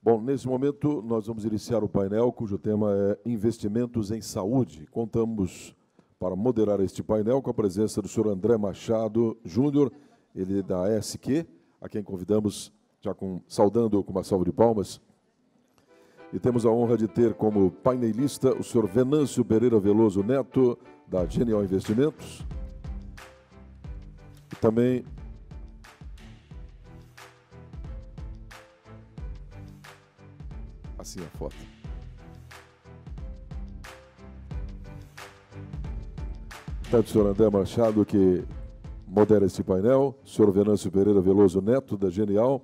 Bom, nesse momento, nós vamos iniciar o painel, cujo tema é Investimentos em Saúde. Contamos, para moderar este painel, com a presença do senhor André Machado Júnior, ele da ESQ, a quem convidamos, saudando com uma salva de palmas. E temos a honra de ter como painelista o senhor Venâncio Pereira Veloso Neto, da Genial Investimentos. E também assim a foto. Então, o senhor André Machado, que modera esse painel, o senhor Venâncio Pereira Veloso Neto, da Genial,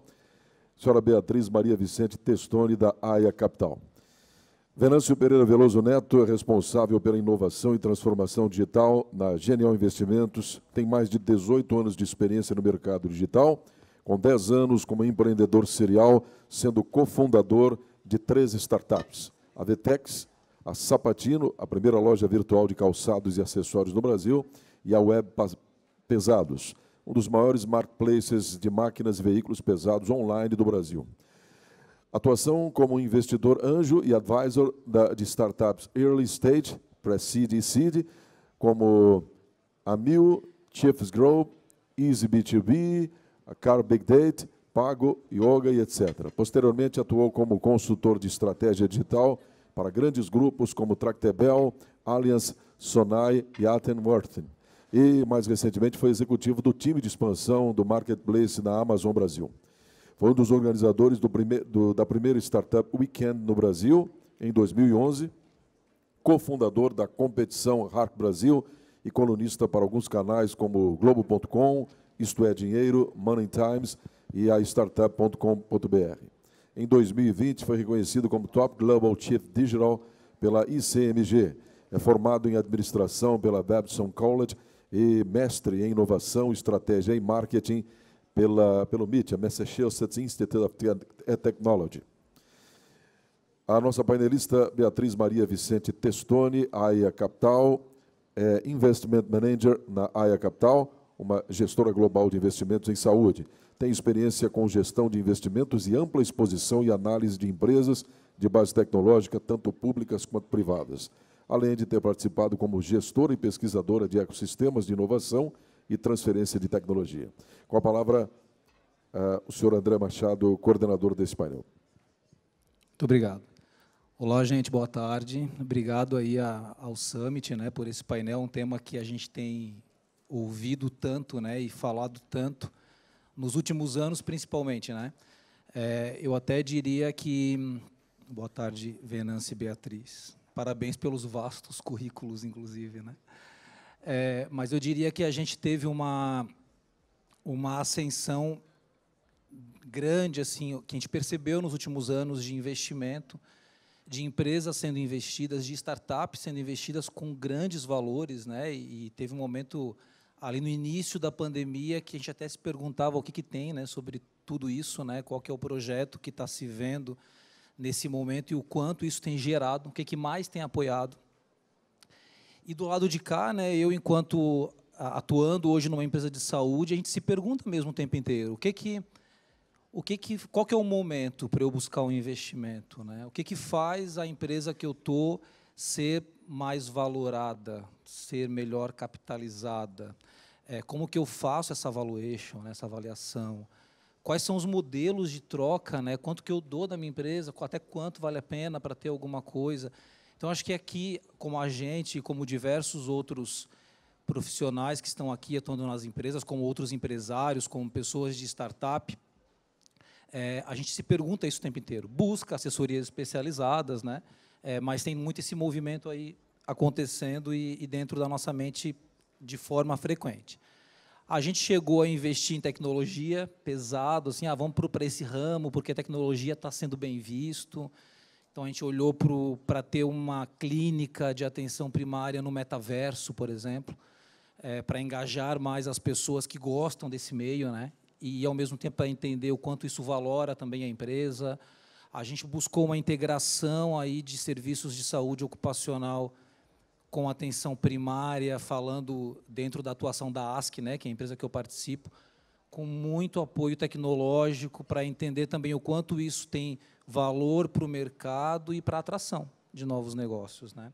a senhora Beatriz Maria Vicente Testoni, da AIA Capital. Venâncio Pereira Veloso Neto é responsável pela inovação e transformação digital na Genial Investimentos, tem mais de 18 anos de experiência no mercado digital, com 10 anos como empreendedor serial, sendo cofundador de 3 startups, a Vetex, a Sapatino, a primeira loja virtual de calçados e acessórios no Brasil, e a Web Pesados, um dos maiores marketplaces de máquinas e veículos pesados online do Brasil. Atuação como investidor anjo e advisor de startups Early Stage, Pre-Seed e Seed, como a Mil, Chiefs Group, Easy B2B, a Car Big Date, Pago, Yoga e etc. Posteriormente, atuou como consultor de estratégia digital para grandes grupos como Tractebel, Allianz, Sonai e Attenworth. E, mais recentemente, foi executivo do time de expansão do Marketplace na Amazon Brasil. Foi um dos organizadores da primeira startup Weekend no Brasil, em 2011, cofundador da competição Hark Brasil e colunista para alguns canais como Globo.com, Isto é Dinheiro, Money Times e a Startup.com.br. Em 2020, foi reconhecido como Top Global Chief Digital pela ICMG. É formado em administração pela Babson College e mestre em inovação, estratégia e marketing pelo MIT, a Massachusetts Institute of Technology. A nossa painelista Beatriz Maria Vicente Testoni, AIA Capital, é Investment Manager na AIA Capital, uma gestora global de investimentos em saúde. Tem experiência com gestão de investimentos e ampla exposição e análise de empresas de base tecnológica, tanto públicas quanto privadas, além de ter participado como gestora e pesquisadora de ecossistemas de inovação e transferência de tecnologia. Com a palavra, o senhor André Machado, coordenador desse painel. Muito obrigado. Olá, gente, boa tarde. Obrigado aí ao Summit, né, por esse painel, um tema que a gente tem ouvido tanto, né, e falado tanto nos últimos anos, principalmente, né? Eu até diria que... Boa tarde, Venâncio e Beatriz. Parabéns pelos vastos currículos, inclusive, né? Mas eu diria que a gente teve uma ascensão grande, assim, que a gente percebeu nos últimos anos de investimento, de empresas sendo investidas, de startups sendo investidas com grandes valores, né? E teve um momento ali no início da pandemia que a gente até se perguntava o que tem, né, sobre tudo isso, né? Qual que é o projeto que está se vendo nesse momento e o quanto isso tem gerado, o que mais tem apoiado. E do lado de cá, né, eu, enquanto atuando hoje numa empresa de saúde, a gente se pergunta mesmo o tempo inteiro, qual que é o momento para eu buscar um investimento, né? O que faz a empresa que eu estou ser mais valorada, ser melhor capitalizada? Como que eu faço essa valuation, né, essa avaliação? Quais são os modelos de troca, né? Quanto que eu dou da minha empresa, até quanto vale a pena para ter alguma coisa? Então, acho que aqui, como a gente e como diversos outros profissionais que estão aqui atuando nas empresas, como outros empresários, como pessoas de startup, a gente se pergunta isso o tempo inteiro. Busca assessorias especializadas, né? Mas tem muito esse movimento aí acontecendo e dentro da nossa mente de forma frequente. A gente chegou a investir em tecnologia pesado, assim, vamos para esse ramo, porque a tecnologia está sendo bem visto. Então, a gente olhou para ter uma clínica de atenção primária no metaverso, por exemplo, para engajar mais as pessoas que gostam desse meio, né? E, ao mesmo tempo, para entender o quanto isso valora também a empresa. A gente buscou uma integração aí de serviços de saúde ocupacional com atenção primária, falando dentro da atuação da ASC, né, que é a empresa que eu participo, com muito apoio tecnológico para entender também o quanto isso tem valor para o mercado e para a atração de novos negócios, né?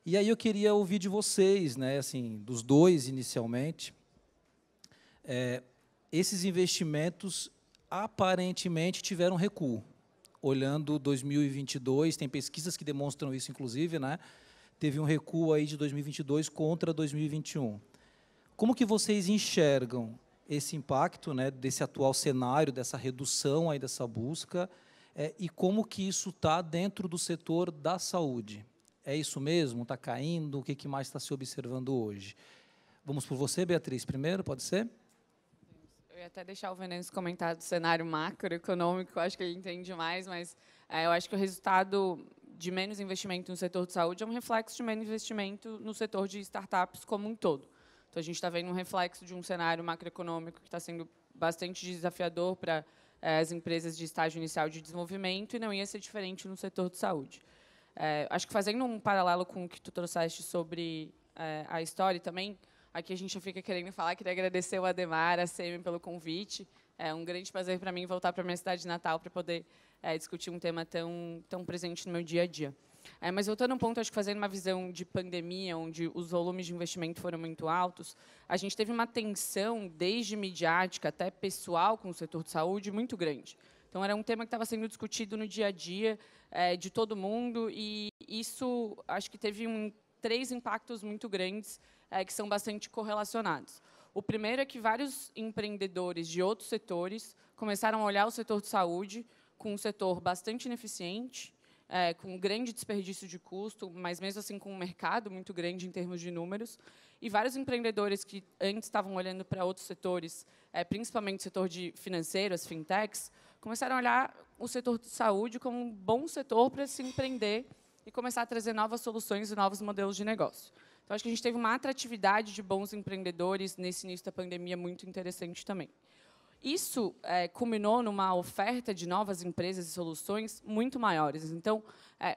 E aí eu queria ouvir de vocês, né, assim, dos dois inicialmente, esses investimentos aparentemente tiveram recuo. Olhando 2022, tem pesquisas que demonstram isso, inclusive, né? Teve um recuo aí de 2022 contra 2021. Como que vocês enxergam esse impacto, né, desse atual cenário, dessa redução aí dessa busca, e como que isso está dentro do setor da saúde? É isso mesmo? Está caindo? O que mais está se observando hoje? Vamos por você, Beatriz, primeiro, pode ser? Eu ia até deixar o Venâncio comentar do cenário macroeconômico, acho que ele entende mais, mas eu acho que o resultado de menos investimento no setor de saúde é um reflexo de menos investimento no setor de startups como um todo. Então, a gente está vendo um reflexo de um cenário macroeconômico que está sendo bastante desafiador para as empresas de estágio inicial de desenvolvimento, e não ia ser diferente no setor de saúde. Acho que, fazendo um paralelo com o que tu trouxeste sobre a história também, aqui a gente fica querendo falar, queria agradecer o Ademar, a SEMI, pelo convite. É um grande prazer para mim voltar para a minha cidade natal para poder discutir um tema tão presente no meu dia a dia. Mas, voltando a um ponto, acho que fazendo uma visão de pandemia, onde os volumes de investimento foram muito altos, a gente teve uma tensão, desde midiática até pessoal, com o setor de saúde, muito grande. Então, era um tema que estava sendo discutido no dia a dia de todo mundo, e isso, acho que teve 3 impactos muito grandes que são bastante correlacionados. O primeiro é que vários empreendedores de outros setores começaram a olhar o setor de saúde com um setor bastante ineficiente, com grande desperdício de custo, mas, mesmo assim, com um mercado muito grande em termos de números. E vários empreendedores que antes estavam olhando para outros setores, principalmente o setor financeiro, as fintechs, começaram a olhar o setor de saúde como um bom setor para se empreender e começar a trazer novas soluções e novos modelos de negócio. Então, acho que a gente teve uma atratividade de bons empreendedores nesse início da pandemia muito interessante também. Isso culminou numa oferta de novas empresas e soluções muito maiores. Então,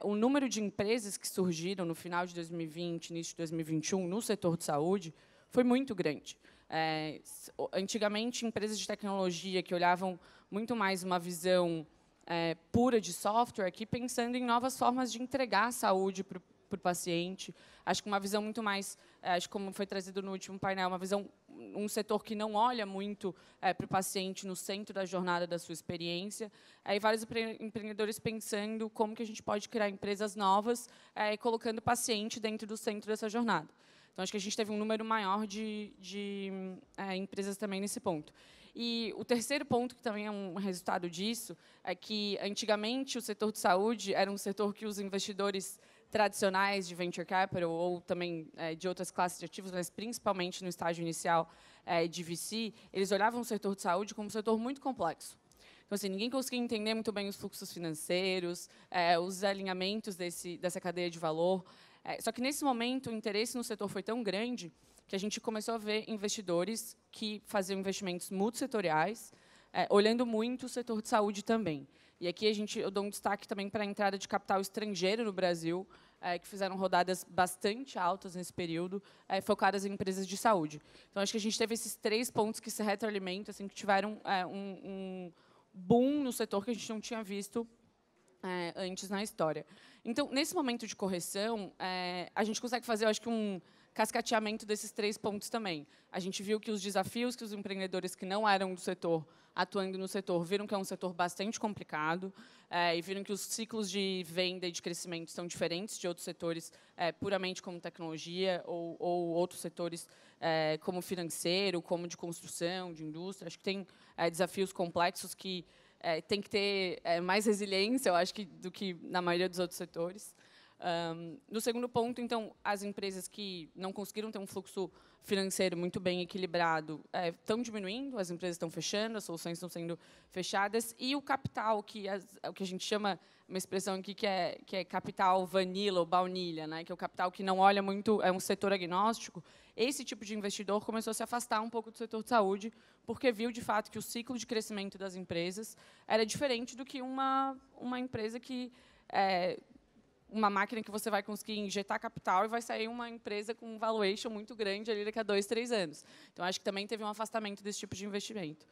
o número de empresas que surgiram no final de 2020, início de 2021, no setor de saúde, foi muito grande. Antigamente, empresas de tecnologia que olhavam muito mais uma visão pura de software, aqui pensando em novas formas de entregar a saúde para o paciente. Acho que uma visão muito mais, acho que, como foi trazido no último painel, um setor que não olha muito para o paciente no centro da jornada da sua experiência, e vários empreendedores pensando como que a gente pode criar empresas novas, colocando o paciente dentro do centro dessa jornada. Então, acho que a gente teve um número maior de empresas também nesse ponto. E o terceiro ponto, que também é um resultado disso, é que, antigamente, o setor de saúde era um setor que os investidores tradicionais de venture capital, ou também de outras classes de ativos, mas principalmente no estágio inicial de VC, eles olhavam o setor de saúde como um setor muito complexo. Então, assim, ninguém conseguia entender muito bem os fluxos financeiros, os alinhamentos dessa cadeia de valor. Só que, nesse momento, o interesse no setor foi tão grande que a gente começou a ver investidores que faziam investimentos multissetoriais, olhando muito o setor de saúde também. E aqui eu dou um destaque também para a entrada de capital estrangeiro no Brasil, que fizeram rodadas bastante altas nesse período, focadas em empresas de saúde. Então, acho que a gente teve esses 3 pontos que se retroalimentam, assim, que tiveram um boom no setor que a gente não tinha visto antes na história. Então, nesse momento de correção, a gente consegue fazer, eu acho que, um cascateamento desses 3 pontos também. A gente viu que os desafios que os empreendedores que não eram do setor, atuando no setor, viram que é um setor bastante complicado, e viram que os ciclos de venda e de crescimento são diferentes de outros setores, puramente como tecnologia, ou outros setores como financeiro, como de construção, de indústria. Acho que tem desafios complexos que tem que ter mais resiliência, eu acho, do que na maioria dos outros setores. No segundo ponto, então, as empresas que não conseguiram ter um fluxo financeiro muito bem equilibrado estão diminuindo, as empresas estão fechando, as soluções estão sendo fechadas, e o capital, o que a gente chama, uma expressão aqui que é capital vanilla ou baunilha, né, que é o capital que não olha muito, é um setor agnóstico, esse tipo de investidor começou a se afastar um pouco do setor de saúde, porque viu, de fato, que o ciclo de crescimento das empresas era diferente do que uma empresa que uma máquina que você vai conseguir injetar capital e vai sair uma empresa com um valuation muito grande ali daqui a 2, 3 anos. Então, acho que também teve um afastamento desse tipo de investimento.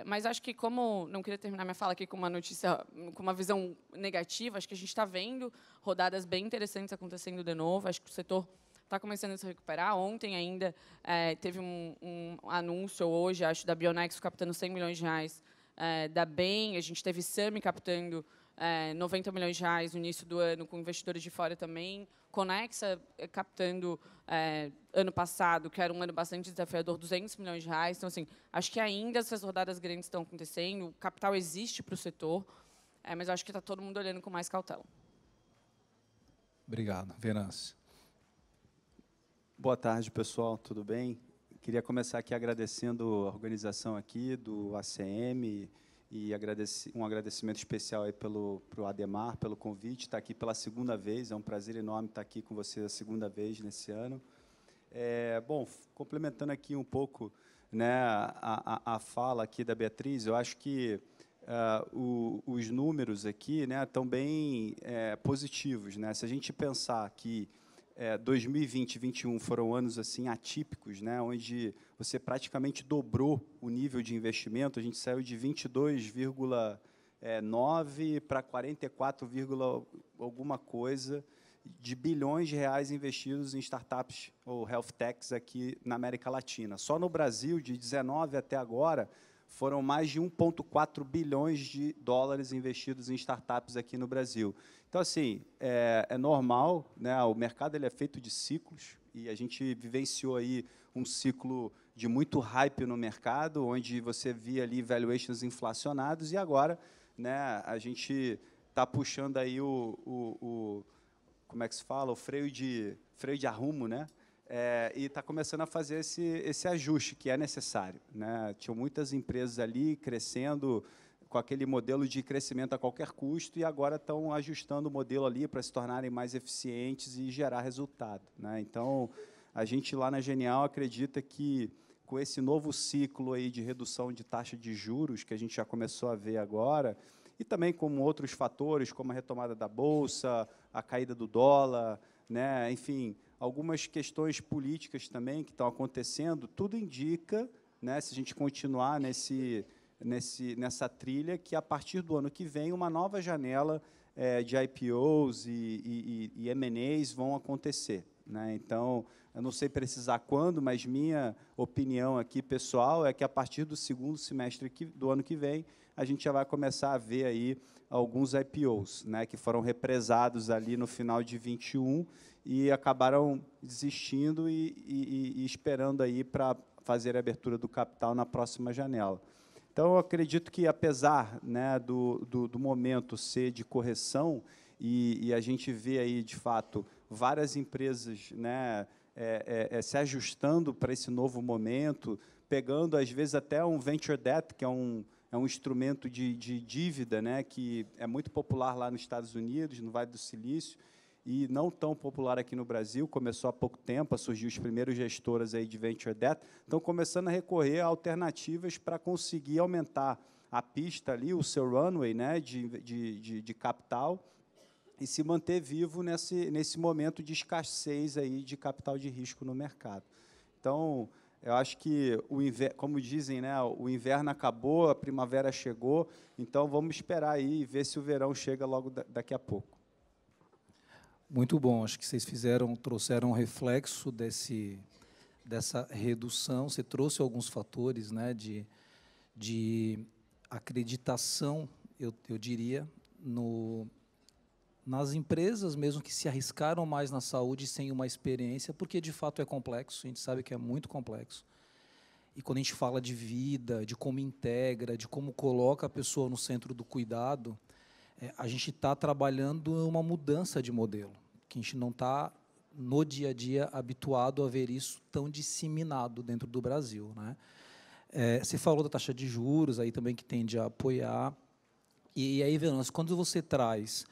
Mas acho que, como não queria terminar minha fala aqui com uma notícia, com uma visão negativa, acho que a gente está vendo rodadas bem interessantes acontecendo de novo. Acho que o setor está começando a se recuperar. Ontem ainda teve um anúncio, hoje, acho, da Bionex captando 100 milhões de reais. Da Bain, a gente teve Sami captando 90 milhões de reais no início do ano, com investidores de fora também. Conexa captando, ano passado, que era um ano bastante desafiador, 200 milhões de reais. Então, assim, acho que ainda essas rodadas grandes estão acontecendo, o capital existe para o setor, mas acho que está todo mundo olhando com mais cautela. Obrigado. Venâncio. Boa tarde, pessoal. Tudo bem? Queria começar aqui agradecendo a organização aqui do ACM e um agradecimento especial aí pro Ademar, pelo convite, estar aqui pela segunda vez. É um prazer enorme estar aqui com você a segunda vez nesse ano. Bom, complementando aqui um pouco, né, a fala aqui da Beatriz, eu acho que os números aqui, né, estão bem positivos, né? Se a gente pensar que 2020 e 2021 foram anos assim atípicos, né, onde você praticamente dobrou o nível de investimento. A gente saiu de 22,9 para 44, alguma coisa de bilhões de reais investidos em startups ou health techs aqui na América Latina. Só no Brasil, de 19 até agora, foram mais de 1,4 bilhões de dólares investidos em startups aqui no Brasil. Então, assim, é normal, né? O mercado ele é feito de ciclos, e a gente vivenciou aí um ciclo de muito hype no mercado, onde você via ali valuations inflacionados, e agora, né, a gente está puxando aí como é que se fala? O freio de arrumo, né? E está começando a fazer esse ajuste que é necessário, né? Tinham muitas empresas ali crescendo com aquele modelo de crescimento a qualquer custo, e agora estão ajustando o modelo ali para se tornarem mais eficientes e gerar resultado, né? Então, a gente lá na Genial acredita que, com esse novo ciclo aí de redução de taxa de juros, que a gente já começou a ver agora, e também com outros fatores, como a retomada da Bolsa, a caída do dólar, né? Enfim, algumas questões políticas também que estão acontecendo, tudo indica, né, se a gente continuar nessa trilha, que a partir do ano que vem uma nova janela de IPOs e M&As vão acontecer, né? Então, eu não sei precisar quando, mas minha opinião aqui pessoal é que a partir do segundo semestre do ano que vem a gente já vai começar a ver aí alguns IPOs, né, que foram represados ali no final de 21 e acabaram desistindo e esperando aí para fazer a abertura do capital na próxima janela. Então, eu acredito que, apesar, né, do momento ser de correção, e a gente vê aí, de fato, várias empresas, né, se ajustando para esse novo momento, pegando, às vezes, até um venture debt, que é um instrumento de dívida, né, que é muito popular lá nos Estados Unidos, no Vale do Silício, e não tão popular aqui no Brasil. Começou há pouco tempo a surgir os primeiros gestoras aí de venture debt, estão começando a recorrer a alternativas para conseguir aumentar a pista ali, o seu runway, né, de capital, e se manter vivo nesse momento de escassez aí de capital de risco no mercado. Então, eu acho que, como dizem, né, o inverno acabou, a primavera chegou, então vamos esperar aí e ver se o verão chega logo daqui a pouco. Muito bom. Acho que vocês trouxeram um reflexo dessa redução. Você trouxe alguns fatores, né, de acreditação, eu diria, nas empresas mesmo que se arriscaram mais na saúde sem uma experiência, porque, de fato, é complexo, a gente sabe que é muito complexo. E quando a gente fala de vida, de como integra, de como coloca a pessoa no centro do cuidado, a gente está trabalhando uma mudança de modelo, que a gente não está, no dia a dia, habituado a ver isso tão disseminado dentro do Brasil, né? Você falou da taxa de juros, aí também que tende a apoiar. E aí, Venâncio, quando você traz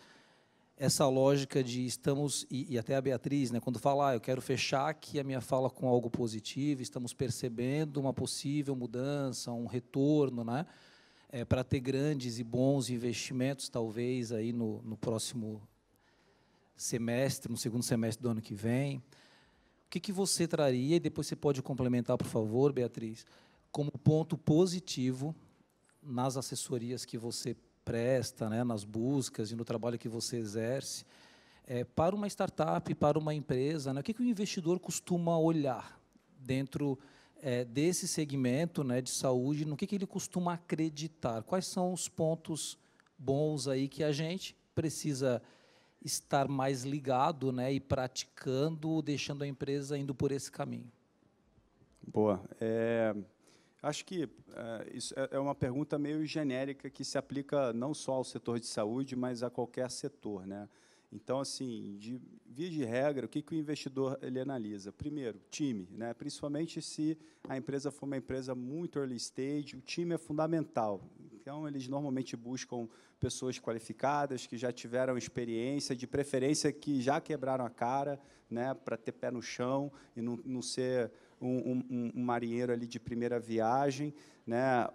essa lógica de estamos, e até a Beatriz, né, quando fala, eu quero fechar aqui a minha fala com algo positivo, estamos percebendo uma possível mudança, um retorno, né, para ter grandes e bons investimentos, talvez, aí no próximo semestre, no segundo semestre do ano que vem. O que você traria, e depois você pode complementar, por favor, Beatriz, como ponto positivo nas assessorias que você presta, né, nas buscas e no trabalho que você exerce, para uma startup, para uma empresa, né, o que o investidor costuma olhar dentro desse segmento, né, de saúde, no que ele costuma acreditar? Quais são os pontos bons aí que a gente precisa estar mais ligado, né, e praticando, deixando a empresa indo por esse caminho? Boa. Acho que isso é uma pergunta meio genérica que se aplica não só ao setor de saúde, mas a qualquer setor, né? Então, assim, via de regra, o que o investidor ele analisa? Primeiro, time, né? Principalmente se a empresa for uma empresa muito early stage, o time é fundamental. Então, eles normalmente buscam pessoas qualificadas, que já tiveram experiência, de preferência que já quebraram a cara, né? Para ter pé no chão e não ser um marinheiro ali de primeira viagem, né?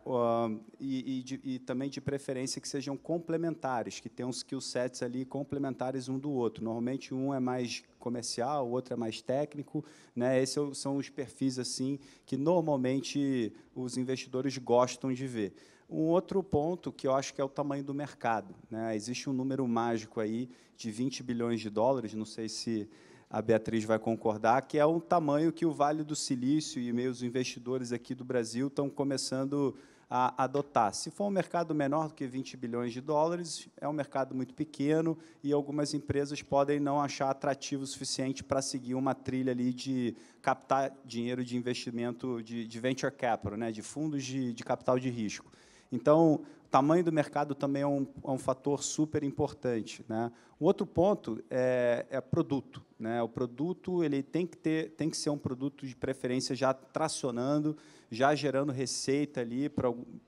E também de preferência que sejam complementares, que tenham skill sets ali complementares um do outro. Normalmente um é mais comercial, o outro é mais técnico, né? Esses são os perfis assim que normalmente os investidores gostam de ver. Um outro ponto que eu acho que é o tamanho do mercado, né? Existe um número mágico aí de 20 bilhões de dólares, não sei se a Beatriz vai concordar, que é um tamanho que o Vale do Silício e meus investidores aqui do Brasil estão começando a adotar. Se for um mercado menor do que 20 bilhões de dólares, é um mercado muito pequeno e algumas empresas podem não achar atrativo o suficiente para seguir uma trilha ali de captar dinheiro de investimento de venture capital, né, de fundos de capital de risco. Então, o tamanho do mercado também é um fator super importante, né? Um outro ponto é produto, né? O produto ele tem que ser um produto de preferência já tracionando, já gerando receita ali,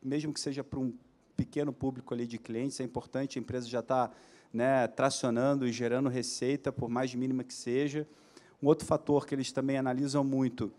mesmo que seja para um pequeno público ali de clientes, é importante, a empresa já está, né, tracionando e gerando receita, por mais mínima que seja. Um outro fator que eles também analisam muito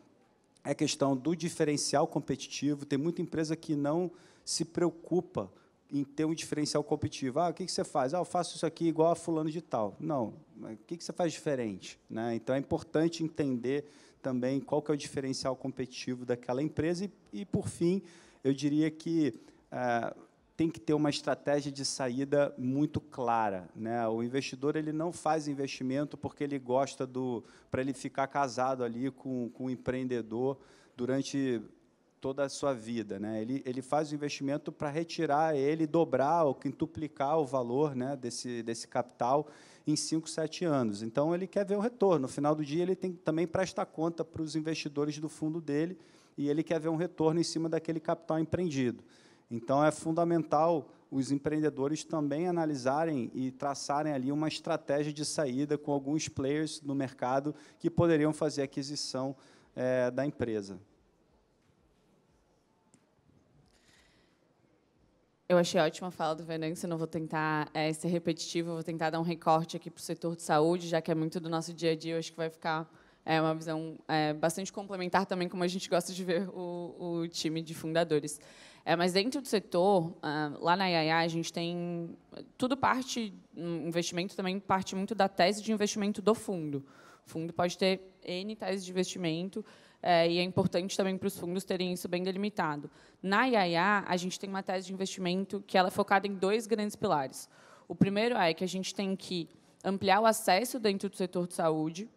é a questão do diferencial competitivo. Tem muita empresa que não se preocupa em ter um diferencial competitivo. O que você faz? Eu faço isso aqui igual a fulano de tal. Não, mas o que você faz diferente, né? Então, é importante entender também qual que é o diferencial competitivo daquela empresa e por fim, eu diria que tem que ter uma estratégia de saída muito clara, né? O investidor ele não faz investimento porque ele gosta para ele ficar casado ali com o empreendedor durante toda a sua vida, né? Ele faz o investimento para retirar ele, dobrar ou quintuplicar o valor, né, desse capital em 5, 7 anos. Então, ele quer ver o retorno. No final do dia, ele tem que também prestar conta para os investidores do fundo dele e ele quer ver um retorno em cima daquele capital empreendido. Então, é fundamental os empreendedores também analisarem e traçarem ali uma estratégia de saída com alguns players no mercado que poderiam fazer a aquisição da empresa. Eu achei ótima a fala do Venâncio, não vou tentar ser repetitivo, vou tentar dar um recorte aqui para o setor de saúde, já que é muito do nosso dia a dia, eu acho que vai ficar uma visão bastante complementar também, como a gente gosta de ver o time de fundadores. Mas dentro do setor, lá na IAA, a gente tem tudo parte, investimento também parte muito da tese de investimento do fundo. O fundo pode ter N teses de investimento, e é importante também para os fundos terem isso bem delimitado. Na IAA, a gente tem uma tese de investimento que ela é focada em 2 grandes pilares. O primeiro é que a gente tem que ampliar o acesso dentro do setor de saúde,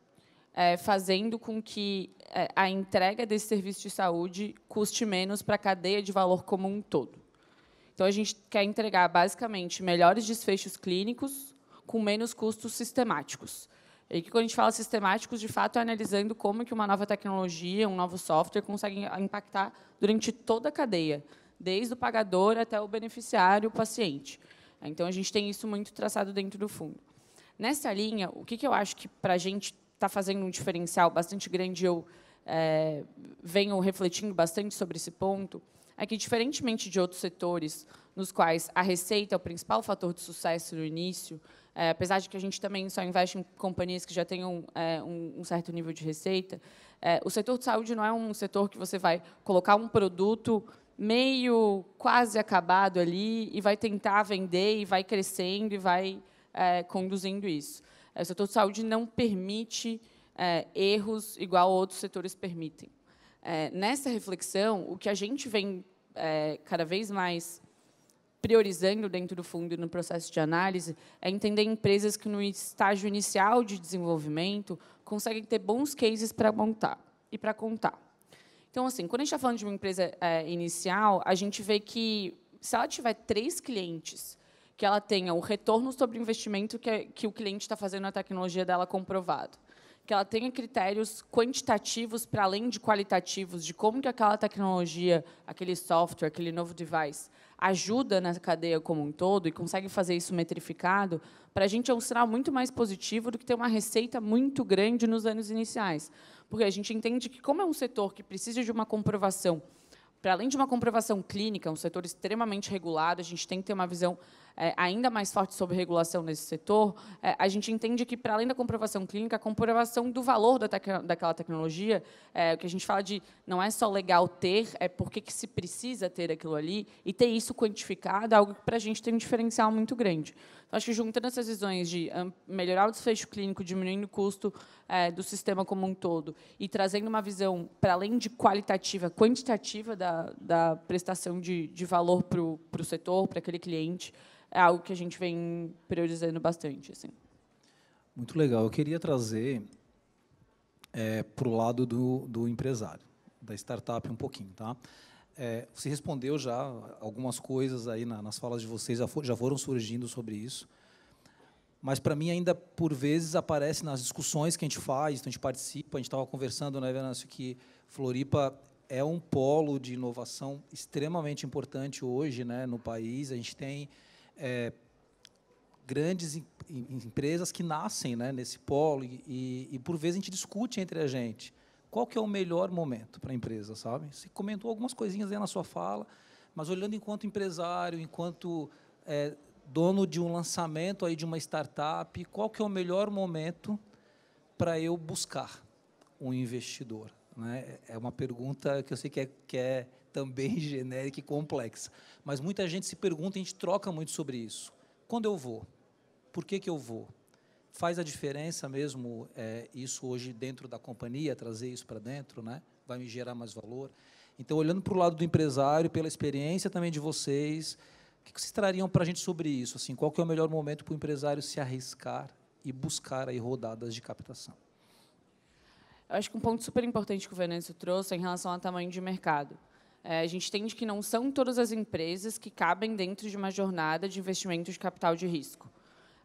fazendo com que a entrega desse serviço de saúde custe menos para a cadeia de valor como um todo. Então, a gente quer entregar, basicamente, melhores desfechos clínicos com menos custos sistemáticos. E que, quando a gente fala sistemáticos, de fato, é analisando como que uma nova tecnologia, um novo software, consegue impactar durante toda a cadeia, desde o pagador até o beneficiário, o paciente. Então, a gente tem isso muito traçado dentro do fundo. Nessa linha, o que eu acho que, para a gente, está fazendo um diferencial bastante grande, eu venho refletindo bastante sobre esse ponto, é que, diferentemente de outros setores, nos quais a receita é o principal fator de sucesso no início, apesar de que a gente também só investe em companhias que já tenham um certo nível de receita, o setor de saúde não é um setor que você vai colocar um produto meio quase acabado ali e vai tentar vender e vai crescendo e vai conduzindo isso. O setor de saúde não permite erros igual outros setores permitem. Nessa reflexão, o que a gente vem cada vez mais priorizando dentro do fundo e no processo de análise é entender empresas que, no estágio inicial de desenvolvimento, conseguem ter bons cases para montar e para contar. Então, assim, quando a gente está falando de uma empresa inicial, a gente vê que, se ela tiver 3 clientes, que ela tenha o retorno sobre o investimento que o cliente está fazendo na tecnologia dela comprovado, que ela tenha critérios quantitativos para além de qualitativos de como que aquela tecnologia, aquele software, aquele novo device ajuda na cadeia como um todo e consegue fazer isso metrificado, para a gente é um sinal muito mais positivo do que ter uma receita muito grande nos anos iniciais. Porque a gente entende que, como é um setor que precisa de uma comprovação, para além de uma comprovação clínica, um setor extremamente regulado, a gente tem que ter uma visão ainda mais forte sobre regulação nesse setor, a gente entende que, para além da comprovação clínica, a comprovação do valor daquela tecnologia, o que a gente fala de não é só legal ter, é por que se precisa ter aquilo ali, e ter isso quantificado é algo que, para a gente, tem um diferencial muito grande. Então, acho que, juntando essas visões de melhorar o desfecho clínico, diminuindo o custo do sistema como um todo, e trazendo uma visão, para além de qualitativa, quantitativa da prestação de valor para o setor, para aquele cliente, é algo que a gente vem priorizando bastante. Assim. Muito legal. Eu queria trazer para o lado do empresário, da startup um pouquinho. Tá? Você respondeu já algumas coisas aí nas falas de vocês, já foram surgindo sobre isso, mas, para mim, ainda, por vezes, aparece nas discussões que a gente faz, então a gente participa, a gente estava conversando, né, Venâncio, que Floripa é um polo de inovação extremamente importante hoje, né, no país. A gente tem grandes empresas que nascem, né, nesse polo e, por vezes, a gente discute entre a gente qual que é o melhor momento para a empresa, sabe? Você comentou algumas coisinhas aí na sua fala, mas, olhando enquanto empresário, enquanto dono de um lançamento aí de uma startup, qual que é o melhor momento para eu buscar um investidor? Né? É uma pergunta que eu sei que é também genérica e complexa, mas muita gente se pergunta, e a gente troca muito sobre isso. Quando eu vou? Por que eu vou? Faz a diferença mesmo isso hoje dentro da companhia, trazer isso para dentro, né? Vai me gerar mais valor? Então, olhando para o lado do empresário, pela experiência também de vocês, o que vocês trariam para a gente sobre isso? Assim, qual que é o melhor momento para o empresário se arriscar e buscar aí rodadas de captação? Eu acho que um ponto super importante que o Venâncio trouxe é em relação ao tamanho de mercado. A gente entende que não são todas as empresas que cabem dentro de uma jornada de investimento de capital de risco.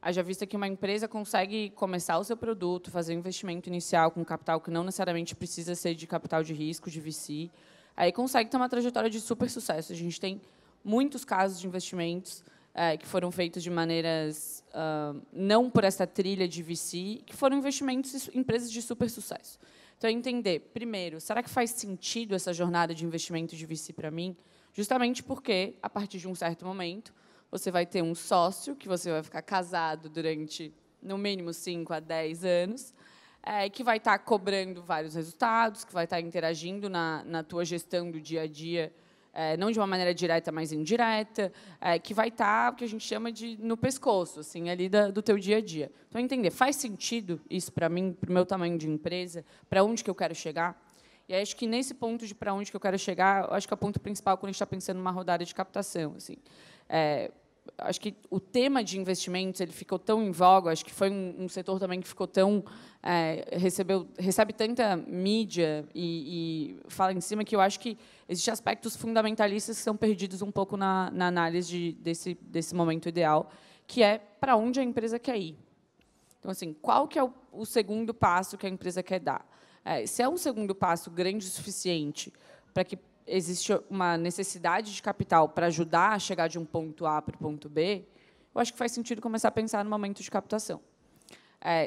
Haja vista que uma empresa consegue começar o seu produto, fazer um investimento inicial com capital que não necessariamente precisa ser de capital de risco, de VC, aí consegue ter uma trajetória de super sucesso. A gente tem muitos casos de investimentos que foram feitos de maneiras não por essa trilha de VC, que foram investimentos em empresas de super sucesso. Então, entender, primeiro, será que faz sentido essa jornada de investimento de VC para mim? Justamente porque, a partir de um certo momento, você vai ter um sócio, que você vai ficar casado durante, no mínimo, 5 a 10 anos, que vai estar cobrando vários resultados, que vai estar interagindo na tua gestão do dia a dia, não de uma maneira direta, mas indireta, que vai estar, o que a gente chama de no pescoço, assim, ali do teu dia a dia. Então, entender, faz sentido isso para mim, para o meu tamanho de empresa, para onde que eu quero chegar? E acho que, nesse ponto de para onde que eu quero chegar, eu acho que é o ponto principal quando a gente está pensando numa rodada de captação. Assim. Acho que o tema de investimentos ele ficou tão em voga, acho que foi um setor também que ficou tão recebe tanta mídia e fala em cima que eu acho que existem aspectos fundamentalistas que são perdidos um pouco na análise desse momento ideal, que é para onde a empresa quer ir. Então, assim, qual que é o segundo passo que a empresa quer dar? Se é um segundo passo grande o suficiente para que existe uma necessidade de capital para ajudar a chegar de um ponto A para o ponto B, eu acho que faz sentido começar a pensar no momento de captação.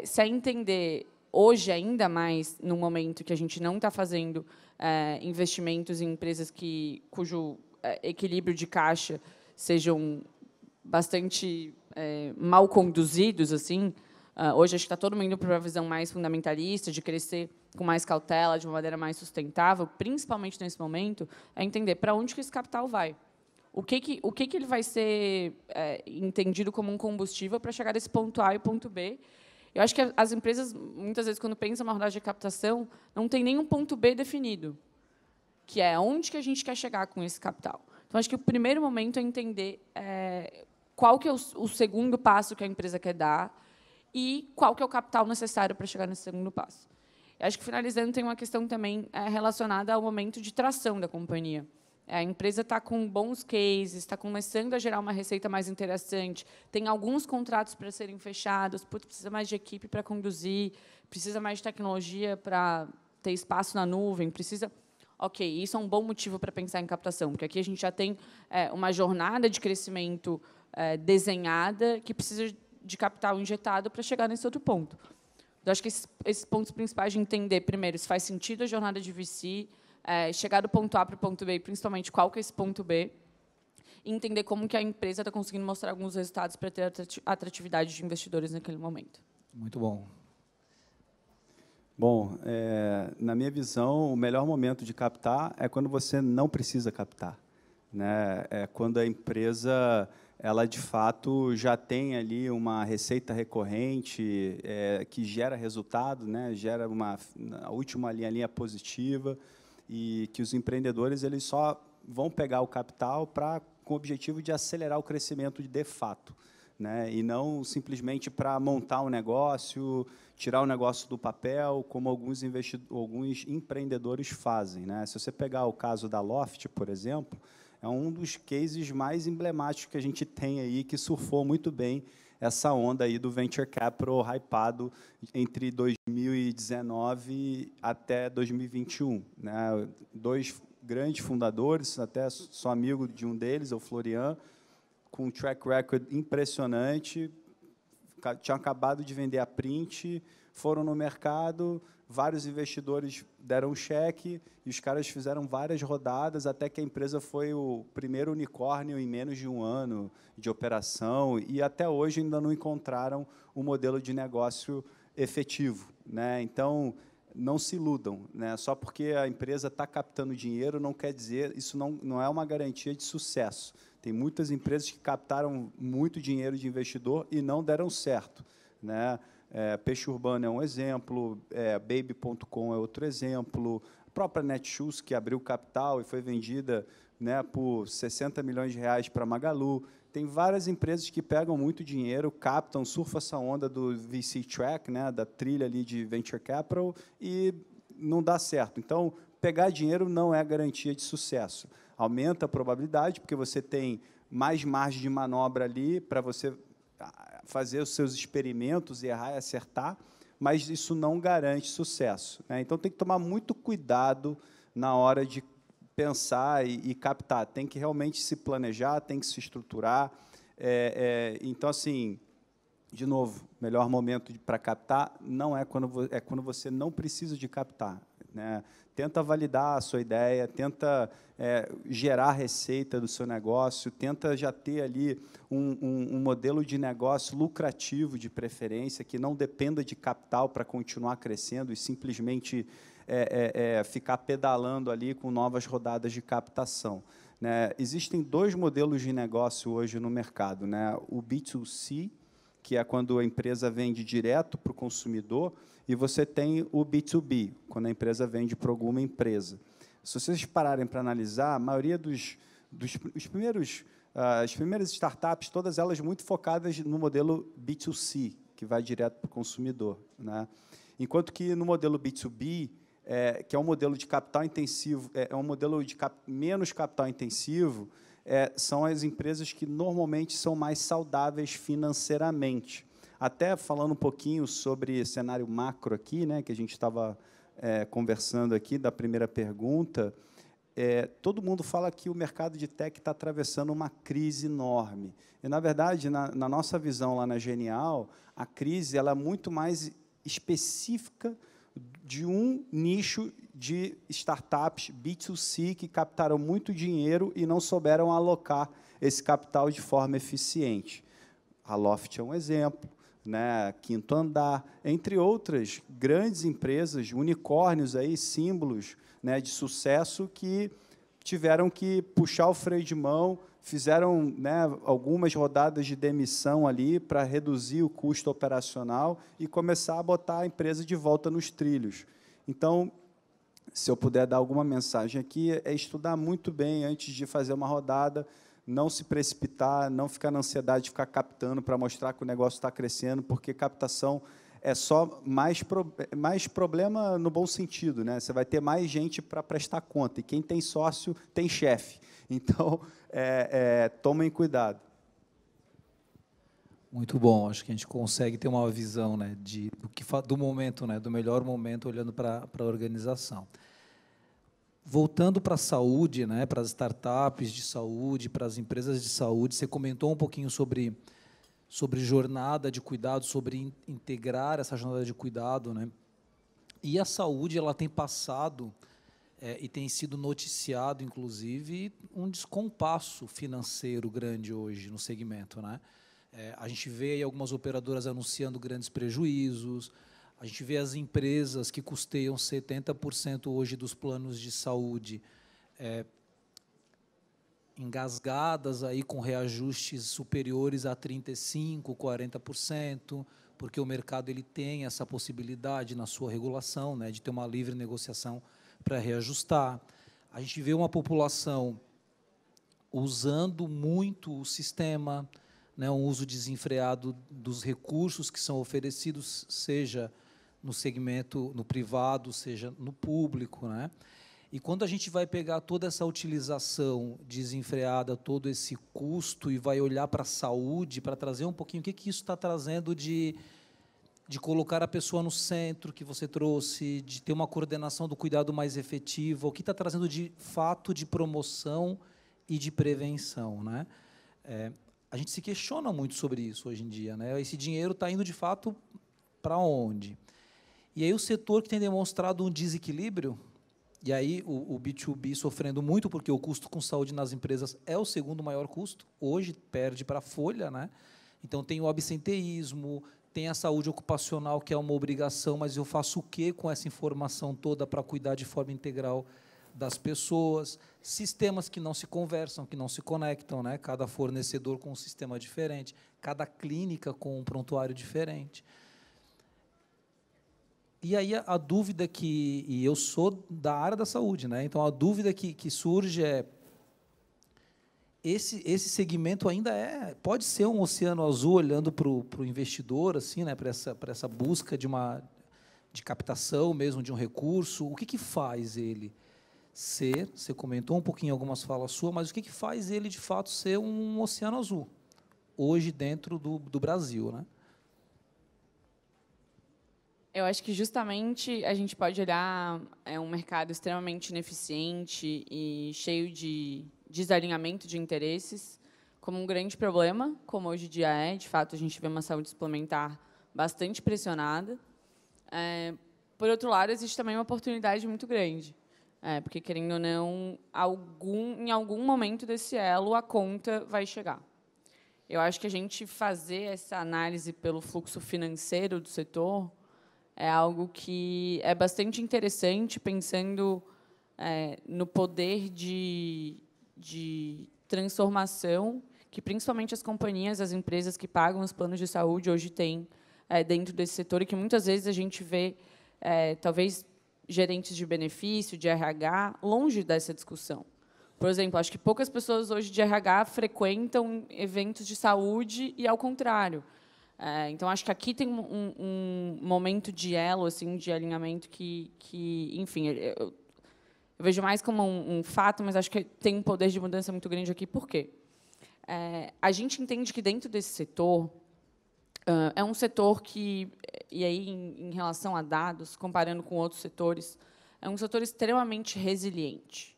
Se é entender, hoje, ainda mais, no momento que a gente não está fazendo investimentos em empresas cujo equilíbrio de caixa sejam bastante mal conduzidos, assim, hoje acho que está todo mundo indo para uma visão mais fundamentalista, de crescer com mais cautela, de uma maneira mais sustentável, principalmente nesse momento, é entender para onde que esse capital vai. O que ele vai ser entendido como um combustível para chegar desse ponto A e ponto B, Eu acho que as empresas, muitas vezes, quando pensam em uma rodada de captação, não tem nenhum ponto B definido, que é onde que a gente quer chegar com esse capital. Então, acho que o primeiro momento é entender qual que é o segundo passo que a empresa quer dar e qual que é o capital necessário para chegar nesse segundo passo. Eu acho que, finalizando, tem uma questão também relacionada ao momento de tração da companhia. A empresa está com bons cases, está começando a gerar uma receita mais interessante, tem alguns contratos para serem fechados, precisa mais de equipe para conduzir, precisa mais de tecnologia para ter espaço na nuvem, precisa... Ok, isso é um bom motivo para pensar em captação, porque aqui a gente já tem uma jornada de crescimento desenhada que precisa de capital injetado para chegar nesse outro ponto. Eu acho que esses pontos principais de entender, primeiro, se faz sentido a jornada de VC, chegar do ponto A para o ponto B, principalmente qual que é esse ponto B, e entender como que a empresa está conseguindo mostrar alguns resultados para ter atratividade de investidores naquele momento. Muito bom. Bom, na minha visão, o melhor momento de captar é quando você não precisa captar, né? É quando a empresa, ela de fato já tem ali uma receita recorrente que gera resultado, né? Gera a última linha positiva, e que os empreendedores eles só vão pegar o capital com o objetivo de acelerar o crescimento de fato, né? E não simplesmente para montar um negócio, tirar o negócio do papel, como alguns empreendedores fazem, né? Se você pegar o caso da Loft, por exemplo, é um dos cases mais emblemáticos que a gente tem aí, que surfou muito bem essa onda aí do venture capital hypado entre 2019 até 2021, né? 2 grandes fundadores, até sou amigo de um deles, o Florian, com um track record impressionante, tinham acabado de vender a Print, foram no mercado, vários investidores deram um cheque, e os caras fizeram várias rodadas, até que a empresa foi o primeiro unicórnio em menos de 1 ano de operação, e até hoje ainda não encontraram um modelo de negócio efetivo, né? Então, não se iludam, né? Só porque a empresa está captando dinheiro, não quer dizer, isso não é uma garantia de sucesso. Tem muitas empresas que captaram muito dinheiro de investidor e não deram certo, né? Peixe Urbano é um exemplo, Baby.com é outro exemplo, a própria Netshoes, que abriu capital e foi vendida, né, por 60 milhões de reais para Magalu. Tem várias empresas que pegam muito dinheiro, captam, surfam essa onda do VC Track, né, da trilha ali de Venture Capital, e não dá certo. Então, pegar dinheiro não é garantia de sucesso. Aumenta a probabilidade, porque você tem mais margem de manobra ali para você fazer os seus experimentos, errar e acertar, mas isso não garante sucesso, né? Então, tem que tomar muito cuidado na hora de pensar e captar. Tem que realmente se planejar, tem que se estruturar. Então, assim, de novo, melhor momento para captar não é quando você não precisa de captar, né? Tenta validar a sua ideia, tenta gerar receita do seu negócio, tenta já ter ali um modelo de negócio lucrativo, de preferência, que não dependa de capital para continuar crescendo e simplesmente ficar pedalando ali com novas rodadas de captação, né? Existem 2 modelos de negócio hoje no mercado, né? O B2C, que é quando a empresa vende direto para o consumidor, e você tem o B2B, quando a empresa vende para alguma empresa. Se vocês pararem para analisar, a maioria as primeiras startups, todas elas muito focadas no modelo B2C, que vai direto para o consumidor, né? Enquanto que no modelo B2B, que é um modelo de capital intensivo, é um modelo de menos capital intensivo, são as empresas que normalmente são mais saudáveis financeiramente. Até falando um pouquinho sobre cenário macro aqui, né, que a gente estava conversando aqui, da primeira pergunta, todo mundo fala que o mercado de tech está atravessando uma crise enorme. E, na verdade, na nossa visão lá na Genial, a crise ela é muito mais específica de um nicho de startups B2C que captaram muito dinheiro e não souberam alocar esse capital de forma eficiente. A Loft é um exemplo, né? Quinto Andar, entre outras grandes empresas, unicórnios, aí, símbolos, né, de sucesso, que tiveram que puxar o freio de mão, fizeram, né, algumas rodadas de demissão ali para reduzir o custo operacional e começar a botar a empresa de volta nos trilhos. Então, se eu puder dar alguma mensagem aqui, é estudar muito bem antes de fazer uma rodada, não se precipitar, não ficar na ansiedade de ficar captando para mostrar que o negócio está crescendo, porque captação é só mais problema no bom sentido, né? Você vai ter mais gente para prestar conta, e quem tem sócio tem chefe. Então, tomem cuidado. Muito bom, acho que a gente consegue ter uma visão, né, do momento, né, do melhor momento, olhando para a organização. Voltando para a saúde, né, para as startups de saúde, para as empresas de saúde, você comentou um pouquinho sobre jornada de cuidado, sobre integrar essa jornada de cuidado, né? E a saúde, ela tem passado e tem sido noticiado, inclusive, um descompasso financeiro grande hoje no segmento, né? A gente vê aí algumas operadoras anunciando grandes prejuízos, a gente vê as empresas que custeiam 70% hoje dos planos de saúde engasgadas aí com reajustes superiores a 35%, 40%, porque o mercado ele tem essa possibilidade na sua regulação, né, de ter uma livre negociação para reajustar. A gente vê uma população usando muito o sistema, né, um uso desenfreado dos recursos que são oferecidos, seja no segmento, no privado, seja no público, né? E quando a gente vai pegar toda essa utilização desenfreada, todo esse custo, e vai olhar para a saúde, para trazer um pouquinho o que isso está trazendo de colocar a pessoa no centro, que você trouxe, de ter uma coordenação do cuidado mais efetiva, o que está trazendo de fato de promoção e de prevenção, né? A gente se questiona muito sobre isso hoje em dia, né? Esse dinheiro está indo, de fato, para onde? E aí o setor que tem demonstrado um desequilíbrio, e aí o B2B sofrendo muito, porque o custo com saúde nas empresas é o segundo maior custo, hoje perde para a folha, né? Então tem o absenteísmo, tem a saúde ocupacional, que é uma obrigação, mas eu faço o quê com essa informação toda para cuidar de forma integral das pessoas, sistemas que não se conversam, que não se conectam, né? Cada fornecedor com um sistema diferente, cada clínica com um prontuário diferente. E aí a dúvida e eu sou da área da saúde, né? Então a dúvida que surge é, esse segmento ainda pode ser um oceano azul olhando para o investidor, assim, né? Para essa busca de captação mesmo de um recurso. O que faz ele ser? Você comentou um pouquinho algumas falas suas, mas o que faz ele de fato ser um oceano azul hoje dentro do Brasil, né? Eu acho que justamente a gente pode olhar um mercado extremamente ineficiente e cheio de desalinhamento de interesses como um grande problema, como hoje em dia é. De fato, a gente vê uma saúde suplementar bastante pressionada. Por outro lado, existe também uma oportunidade muito grande, porque, querendo ou não, em algum momento desse elo, a conta vai chegar. Eu acho que a gente fazer essa análise pelo fluxo financeiro do setor é algo que é bastante interessante, pensando no poder de transformação que, principalmente, as companhias, as empresas que pagam os planos de saúde hoje têm dentro desse setor, e que, muitas vezes, a gente vê, talvez, gerentes de benefício, de RH, longe dessa discussão. Por exemplo, acho que poucas pessoas hoje de RH frequentam eventos de saúde e, ao contrário. Então, acho que aqui tem um momento de elo, assim, de alinhamento que enfim, eu vejo mais como um fato, mas acho que tem um poder de mudança muito grande aqui. Por quê? A gente entende que, dentro desse setor, é um setor que, e aí, em relação a dados, comparando com outros setores, é um setor extremamente resiliente.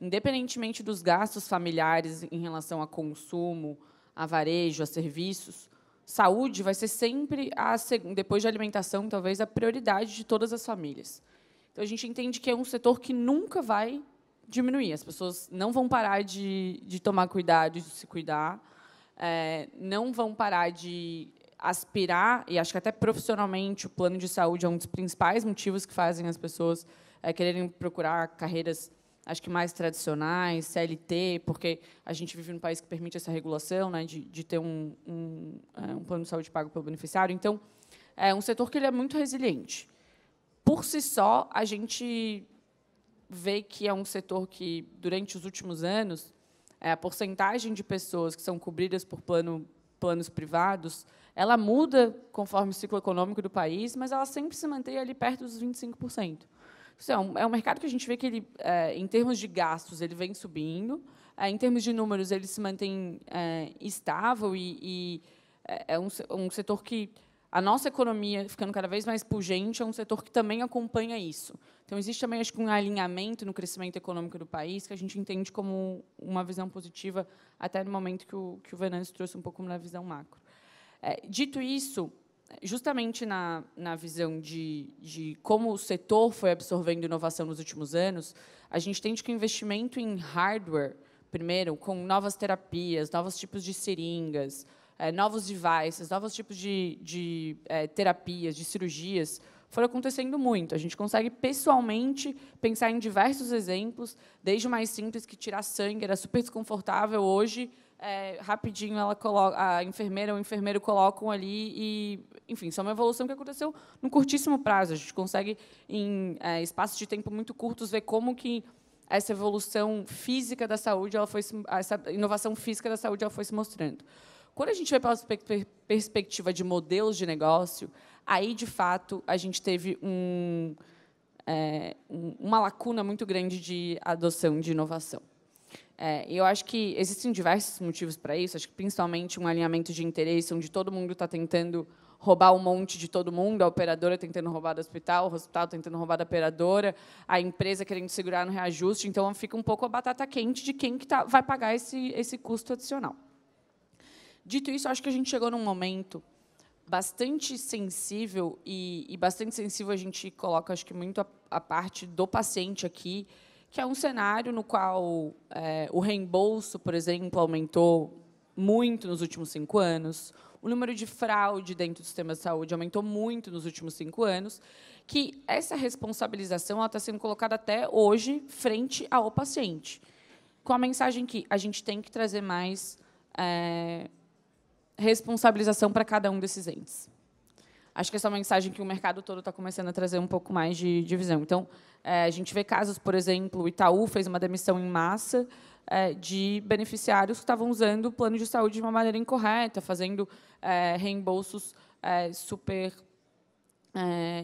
Independentemente dos gastos familiares em relação a consumo, a varejo, a serviços, saúde vai ser sempre, depois de alimentação, talvez, a prioridade de todas as famílias. Então, a gente entende que é um setor que nunca vai diminuir. As pessoas não vão parar de tomar cuidado, de se cuidar, não vão parar de aspirar, e acho que até profissionalmente o plano de saúde é um dos principais motivos que fazem as pessoas quererem procurar carreiras acho que mais tradicionais, CLT, porque a gente vive num país que permite essa regulação, né, de ter um plano de saúde pago pelo beneficiário. Então, é um setor que ele é muito resiliente. Por si só, a gente vê que é um setor que, durante os últimos anos, a porcentagem de pessoas que são cobridas por planos privados, ela muda conforme o ciclo econômico do país, mas ela sempre se mantém ali perto dos 25%. Isso é um mercado que a gente vê que, ele, em termos de gastos, ele vem subindo, em termos de números, ele se mantém estável e é um setor que a nossa economia, ficando cada vez mais pujante, é um setor que também acompanha isso. Então, existe também, acho que, um alinhamento no crescimento econômico do país que a gente entende como uma visão positiva, até no momento que o Venâncio trouxe um pouco na visão macro. Dito isso, justamente na visão de como o setor foi absorvendo inovação nos últimos anos, a gente entende que o investimento em hardware, primeiro, com novas terapias, novos tipos de seringas, novos devices, novos tipos de terapias, de cirurgias, foram acontecendo muito. A gente consegue, pessoalmente, pensar em diversos exemplos, desde o mais simples, que tirar sangue era super desconfortável, hoje, rapidinho, a enfermeira ou o enfermeiro colocam ali e, enfim, isso é uma evolução que aconteceu num curtíssimo prazo. A gente consegue, em espaços de tempo muito curtos, ver como que essa evolução física da saúde, essa inovação física da saúde, ela foi se mostrando. Quando a gente vai pela perspectiva de modelos de negócio, aí, de fato, a gente teve uma lacuna muito grande de adoção de inovação. Eu acho que existem diversos motivos para isso, acho que, principalmente, um alinhamento de interesse, onde todo mundo está tentando roubar um monte de todo mundo, a operadora tentando roubar do hospital, o hospital tentando roubar da operadora, a empresa querendo segurar no reajuste, então fica um pouco a batata quente de quem que vai pagar esse custo adicional. Dito isso, acho que a gente chegou num momento bastante sensível, e bastante sensível a gente coloca, acho que, muito a parte do paciente aqui, que é um cenário no qual o reembolso, por exemplo, aumentou muito nos últimos 5 anos, o número de fraude dentro do sistema de saúde aumentou muito nos últimos 5 anos, que essa responsabilização está sendo colocada até hoje frente ao paciente, com a mensagem que a gente tem que trazer mais responsabilização para cada um desses entes. Acho que essa é uma mensagem que o mercado todo está começando a trazer um pouco mais de visão. Então, a gente vê casos, por exemplo, o Itaú fez uma demissão em massa de beneficiários que estavam usando o plano de saúde de uma maneira incorreta, fazendo reembolsos super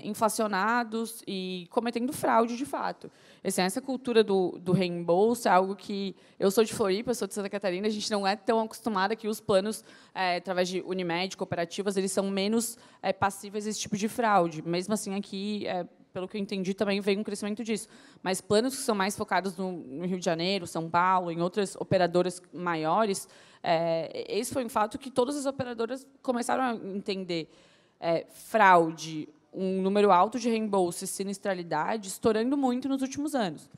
inflacionados e cometendo fraude, de fato. Assim, essa cultura do reembolso é algo que... Eu sou de Floripa, sou de Santa Catarina, a gente não é tão acostumada que os planos, através de Unimed, cooperativas, eles são menos passíveis a esse tipo de fraude. Mesmo assim, aqui, pelo que eu entendi, também vem um crescimento disso. Mas planos que são mais focados no Rio de Janeiro, São Paulo, em outras operadoras maiores, esse foi um fato que todas as operadoras começaram a entender fraude, um número alto de reembolso e sinistralidade estourando muito nos últimos anos.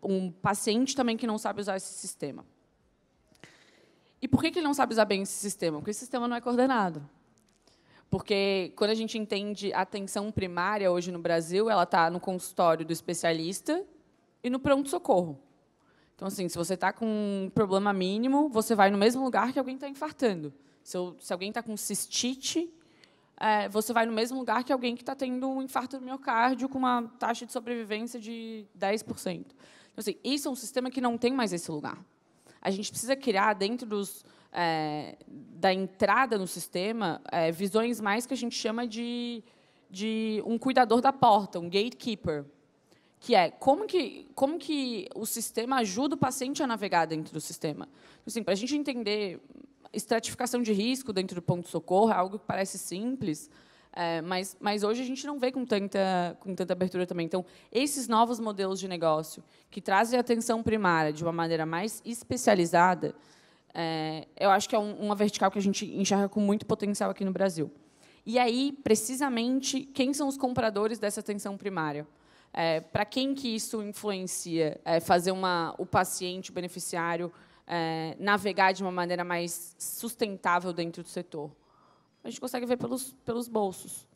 Um paciente também que não sabe usar esse sistema. E por que ele não sabe usar bem esse sistema? Porque esse sistema não é coordenado. Porque, quando a gente entende a atenção primária hoje no Brasil, ela está no consultório do especialista e no pronto-socorro. Então, assim, se você está com um problema mínimo, você vai no mesmo lugar que alguém está infartando. Se alguém está com cistite, você vai no mesmo lugar que alguém que está tendo um infarto do miocárdio com uma taxa de sobrevivência de 10%. Então, assim, isso é um sistema que não tem mais esse lugar. A gente precisa criar, dentro da entrada no sistema, visões mais que a gente chama de um cuidador da porta, um gatekeeper, que é como que o sistema ajuda o paciente a navegar dentro do sistema. Assim, para a gente entender estratificação de risco dentro do ponto-socorro, é algo que parece simples, mas hoje a gente não vê com tanta abertura também. Então, esses novos modelos de negócio que trazem a atenção primária de uma maneira mais especializada, eu acho que é uma vertical que a gente enxerga com muito potencial aqui no Brasil. E aí, precisamente, quem são os compradores dessa atenção primária? Para quem que isso influencia? Fazer o paciente, o beneficiário, navegar de uma maneira mais sustentável dentro do setor? A gente consegue ver pelos bolsos.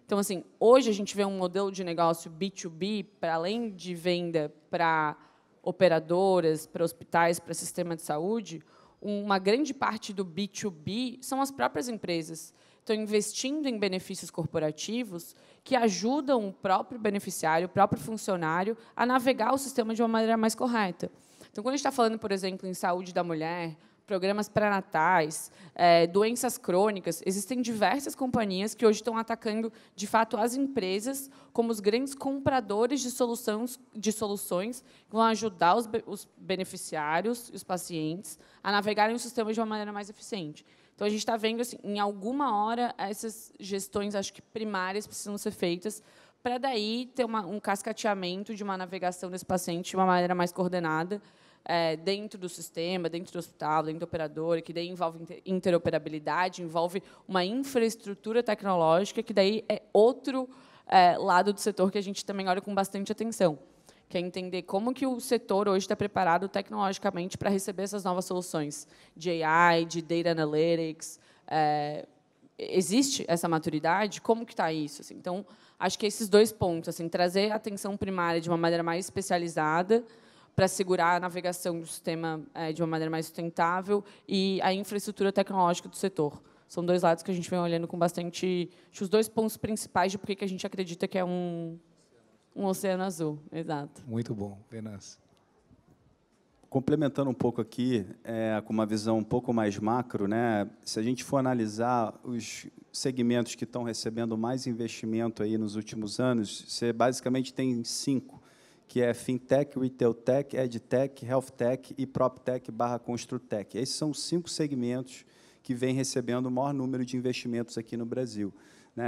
Então, assim, hoje a gente vê um modelo de negócio B2B, para além de venda para operadoras, para hospitais, para sistema de saúde, uma grande parte do B2B são as próprias empresas. Estão investindo em benefícios corporativos que ajudam o próprio beneficiário, o próprio funcionário, a navegar o sistema de uma maneira mais correta. Então, quando a gente está falando, por exemplo, em saúde da mulher, programas pré-natais, doenças crônicas, existem diversas companhias que hoje estão atacando, de fato, as empresas como os grandes compradores de soluções que vão ajudar os beneficiários e os pacientes a navegarem o sistema de uma maneira mais eficiente. Então, a gente está vendo, assim, em alguma hora, essas gestões, acho que primárias, precisam ser feitas para, daí, ter um cascateamento de uma navegação desse paciente de uma maneira mais coordenada, dentro do sistema, dentro do hospital, dentro da operadora, que daí envolve interoperabilidade, envolve uma infraestrutura tecnológica, que daí é outro lado do setor que a gente também olha com bastante atenção, que é entender como que o setor hoje está preparado tecnologicamente para receber essas novas soluções de AI, de Data Analytics. Existe essa maturidade? Como que está isso? Assim? Então, acho que esses dois pontos, assim, trazer a atenção primária de uma maneira mais especializada, para segurar a navegação do sistema de uma maneira mais sustentável, e a infraestrutura tecnológica do setor. São dois lados que a gente vem olhando com bastante... Acho que os dois pontos principais de por que a gente acredita que é um oceano azul. Exato. Muito bom, Venâncio. Complementando um pouco aqui, com uma visão um pouco mais macro, né? Se a gente for analisar os segmentos que estão recebendo mais investimento aí nos últimos anos, você basicamente tem 5, que é Fintech, Retail Tech, EdTech, Health Tech e PropTech / Construtech. Esses são os 5 segmentos que vêm recebendo o maior número de investimentos aqui no Brasil.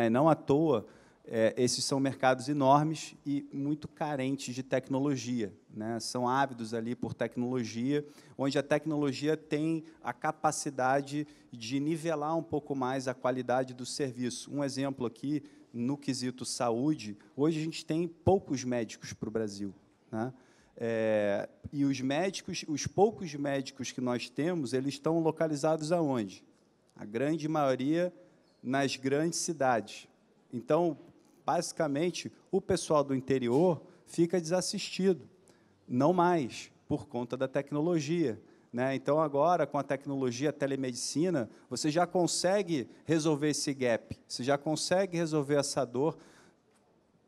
Não à toa, esses são mercados enormes e muito carentes de tecnologia. São ávidos ali por tecnologia, onde a tecnologia tem a capacidade de nivelar um pouco mais a qualidade do serviço. Um exemplo aqui, no quesito saúde, hoje a gente tem poucos médicos para o Brasil. E os poucos médicos que nós temos, eles estão localizados aonde? A grande maioria nas grandes cidades. Então, basicamente, o pessoal do interior fica desassistido, não mais, por conta da tecnologia. Então, agora, com a tecnologia, a telemedicina, você já consegue resolver esse gap, você já consegue resolver essa dor,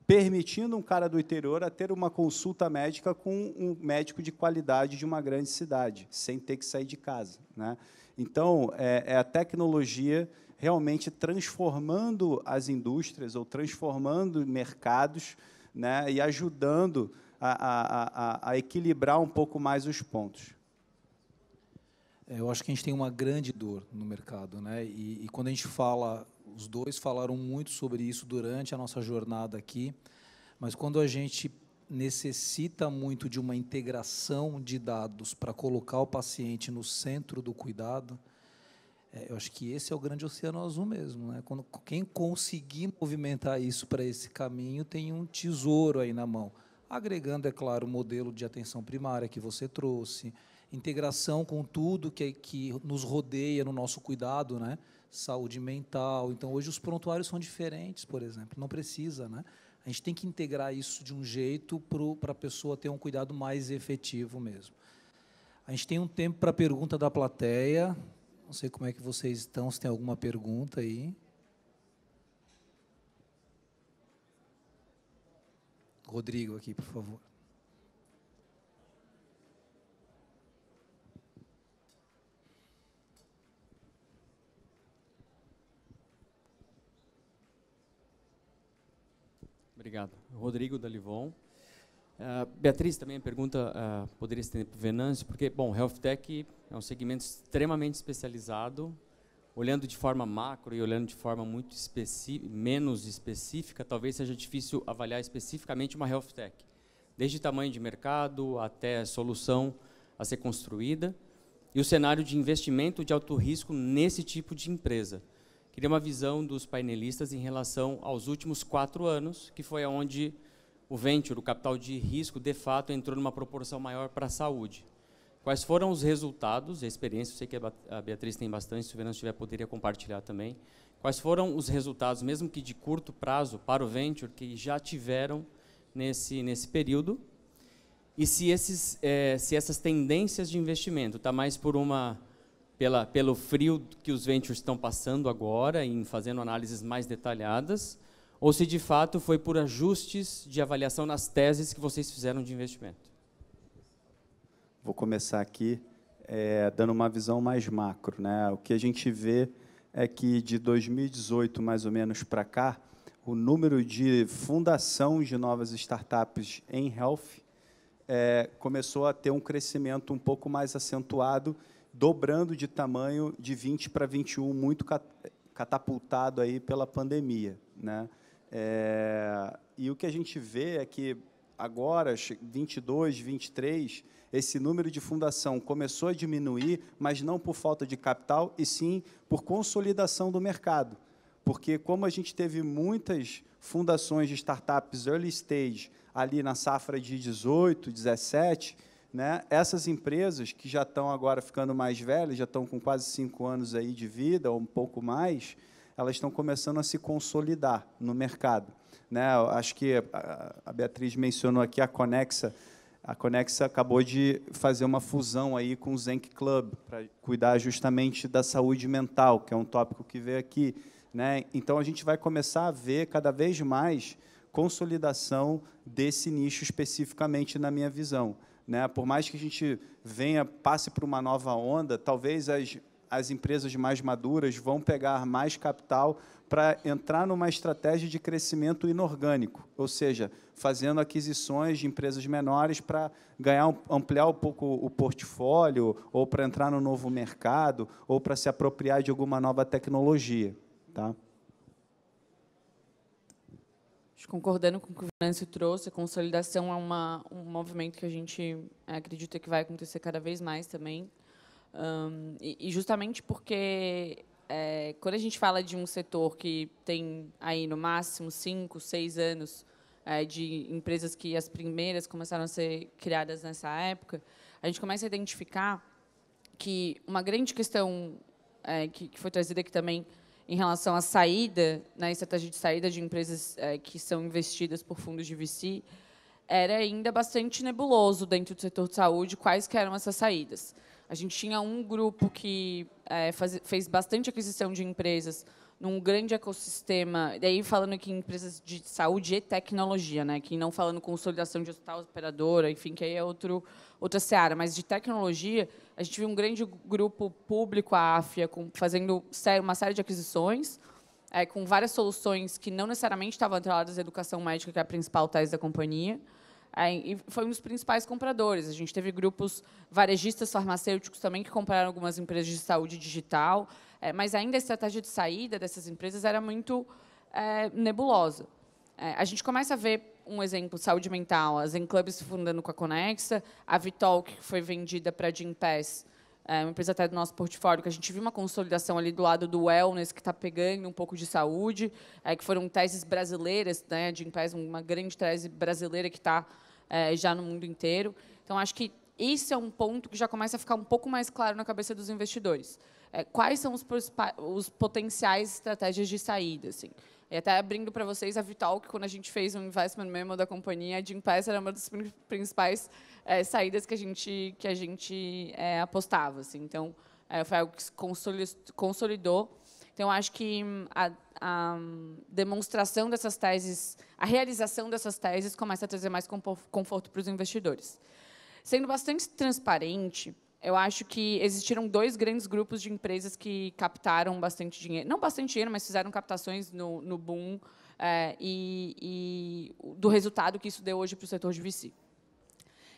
permitindo um cara do interior a ter uma consulta médica com um médico de qualidade de uma grande cidade, sem ter que sair de casa. Então, é a tecnologia realmente transformando as indústrias ou transformando mercados, e ajudando a equilibrar um pouco mais os pontos. Eu acho que a gente tem uma grande dor no mercado, e quando a gente fala, os dois falaram muito sobre isso durante a nossa jornada aqui, mas quando a gente necessita muito de uma integração de dados para colocar o paciente no centro do cuidado, eu acho que esse é o grande oceano azul mesmo. Quando quem conseguir movimentar isso para esse caminho tem um tesouro aí na mão, agregando, é claro, o modelo de atenção primária que você trouxe, integração com tudo que nos rodeia no nosso cuidado, saúde mental. Então, hoje, os prontuários são diferentes, por exemplo, não precisa. A gente tem que integrar isso de um jeito para a pessoa ter um cuidado mais efetivo mesmo. A gente tem um tempo para a pergunta da plateia. Não sei como é que vocês estão, se tem alguma pergunta aí. Rodrigo, aqui, por favor. Obrigado. Rodrigo da Livon. Beatriz, também a pergunta poderia estender para o Venâncio, porque, bom, Health Tech é um segmento extremamente especializado, olhando de forma macro e olhando de forma muito menos específica, talvez seja difícil avaliar especificamente uma Health Tech, desde tamanho de mercado até solução a ser construída, e o cenário de investimento de alto risco nesse tipo de empresa. Queria uma visão dos painelistas em relação aos últimos 4 anos, que foi onde o venture, o capital de risco, de fato, entrou numa proporção maior para a saúde. Quais foram os resultados, a experiência, eu sei que a Beatriz tem bastante, se o Venâncio tiver, poderia compartilhar também. Quais foram os resultados, mesmo que de curto prazo, para o venture, que já tiveram nesse período? E se essas tendências de investimento está mais por pelo frio que os ventures estão passando agora, em fazendo análises mais detalhadas, ou se de fato foi por ajustes de avaliação nas teses que vocês fizeram de investimento? Vou começar aqui dando uma visão mais macro, né? O que a gente vê é que de 2018 mais ou menos para cá, o número de fundação de novas startups em health começou a ter um crescimento um pouco mais acentuado, dobrando de tamanho de 20 para 21, muito catapultado aí pela pandemia, né? E o que a gente vê é que agora, 22, 23, esse número de fundação começou a diminuir, mas não por falta de capital, e sim por consolidação do mercado. Porque, como a gente teve muitas fundações de startups early stage ali na safra de 18, 17, né, essas empresas que já estão agora ficando mais velhas, já estão com quase 5 anos aí de vida, ou um pouco mais, elas estão começando a se consolidar no mercado, né? Eu acho que a Beatriz mencionou aqui a Conexa. A Conexa acabou de fazer uma fusão aí com o Zenk Club, para cuidar justamente da saúde mental, que é um tópico que veio aqui, né? Então, a gente vai começar a ver cada vez mais consolidação desse nicho especificamente, na minha visão, né? Por mais que a gente passe por uma nova onda, talvez as empresas mais maduras vão pegar mais capital para entrar numa estratégia de crescimento inorgânico, ou seja, fazendo aquisições de empresas menores para ampliar um pouco o portfólio, ou para entrar no novo mercado, ou para se apropriar de alguma nova tecnologia. Tá? Concordando com o que o Venâncio trouxe, a consolidação é um movimento que a gente acredita que vai acontecer cada vez mais também. E justamente porque, quando a gente fala de um setor que tem aí no máximo 5, 6 anos de empresas que as primeiras começaram a ser criadas nessa época, a gente começa a identificar que uma grande questão que foi trazida aqui também em relação à saída, na estratégia de saída de empresas que são investidas por fundos de VC, era ainda bastante nebuloso dentro do setor de saúde quais que eram essas saídas. A gente tinha um grupo que fez bastante aquisição de empresas num grande ecossistema, daí falando aqui em empresas de saúde e tecnologia, né, que não falando consolidação de hospital operadora, enfim, que aí é outra seara, mas de tecnologia, a gente viu um grande grupo público, a AFIA, fazendo uma série de aquisições, com várias soluções que não necessariamente estavam atreladas à educação médica, que é a principal tese da companhia, e foi um dos principais compradores. A gente teve grupos varejistas farmacêuticos também que compraram algumas empresas de saúde digital, mas ainda a estratégia de saída dessas empresas era muito nebulosa. A gente começa a ver um exemplo, saúde mental, a Zen Club se fundando com a Conexa, a Vitalk, que foi vendida para a Gympass, uma empresa até do nosso portfólio, que a gente viu uma consolidação ali do lado do wellness, que está pegando um pouco de saúde, que foram teses brasileiras, né, a Gympass, uma grande tese brasileira que está já no mundo inteiro. Então, acho que isso é um ponto que já começa a ficar um pouco mais claro na cabeça dos investidores. Quais são os potenciais estratégias de saída? Assim. E até abrindo para vocês, a Vitalk, quando a gente fez um investment memo da companhia, a Gympass era uma das principais saídas que a gente apostava. Assim. Então, foi algo que se consolidou. Então, acho que a demonstração dessas teses, a realização dessas teses começa a trazer mais conforto para os investidores. Sendo bastante transparente, eu acho que existiram 2 grandes grupos de empresas que captaram bastante dinheiro. Não bastante dinheiro, mas fizeram captações no boom e do resultado que isso deu hoje para o setor de VC.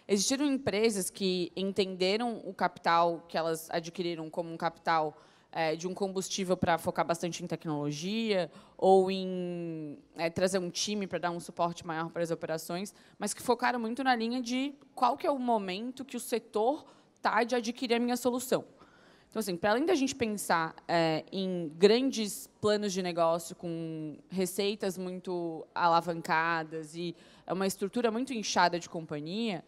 Existiram empresas que entenderam o capital que elas adquiriram como um capital de um combustível para focar bastante em tecnologia ou em trazer um time para dar um suporte maior para as operações, mas que focaram muito na linha de qual que é o momento que o setor está de adquirir a minha solução. Então, assim, para além da gente pensar em grandes planos de negócio com receitas muito alavancadas e uma estrutura muito inchada de companhia,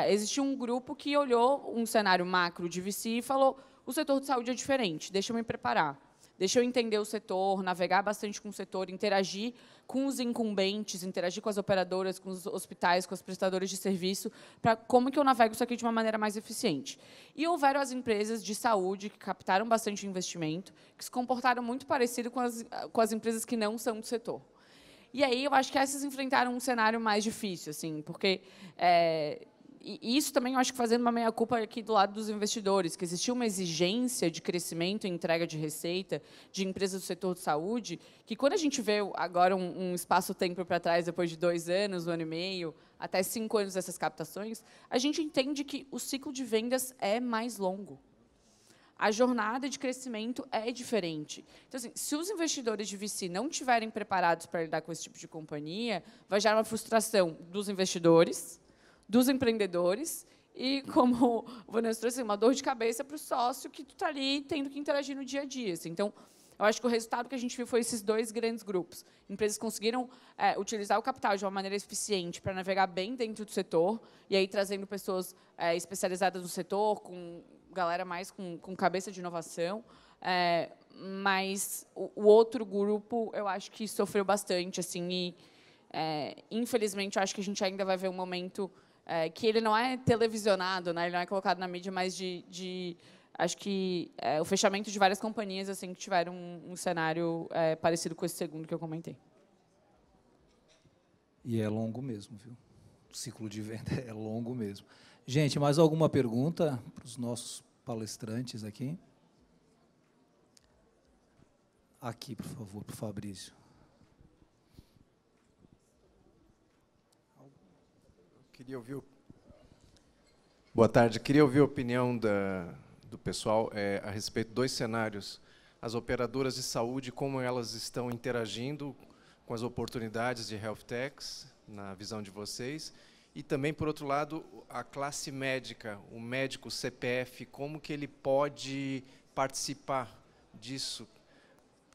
existiu um grupo que olhou um cenário macro de VC e falou: o setor de saúde é diferente, deixa eu me preparar, deixa eu entender o setor, navegar bastante com o setor, interagir com os incumbentes, interagir com as operadoras, com os hospitais, com os prestadores de serviço, para como que eu navego isso aqui de uma maneira mais eficiente. E houveram as empresas de saúde que captaram bastante investimento, que se comportaram muito parecido com as empresas que não são do setor. E aí eu acho que essas enfrentaram um cenário mais difícil, assim, porque e isso também eu acho que fazendo uma meia-culpa aqui do lado dos investidores, que existia uma exigência de crescimento e entrega de receita de empresas do setor de saúde, que quando a gente vê agora um espaço-tempo para trás, depois de 2 anos, 1 ano e meio, até 5 anos dessas captações, a gente entende que o ciclo de vendas é mais longo. A jornada de crescimento é diferente. Então, assim, se os investidores de VC não estiverem preparados para lidar com esse tipo de companhia, vai gerar uma frustração dos investidores, dos empreendedores e, como o Vanessa trouxe, uma dor de cabeça para o sócio que tu está ali tendo que interagir no dia a dia. Assim. Então, eu acho que o resultado que a gente viu foi esses 2 grandes grupos. Empresas conseguiram utilizar o capital de uma maneira eficiente para navegar bem dentro do setor, e aí trazendo pessoas especializadas no setor, com galera mais com cabeça de inovação. Mas o outro grupo, eu acho que sofreu bastante. Assim, e, infelizmente, eu acho que a gente ainda vai ver um momento que ele não é televisionado, né? Ele não é colocado na mídia, mas acho que o fechamento de várias companhias assim que tiveram um cenário parecido com esse segundo que eu comentei. E é longo mesmo, viu? O ciclo de venda é longo mesmo. Gente, mais alguma pergunta para os nossos palestrantes aqui? Aqui, por favor, para o Fabrício. Boa tarde. Queria ouvir a opinião do pessoal a respeito de 2 cenários. As operadoras de saúde, como elas estão interagindo com as oportunidades de health techs, na visão de vocês. E também, por outro lado, a classe médica, o médico CPF, como que ele pode participar disso?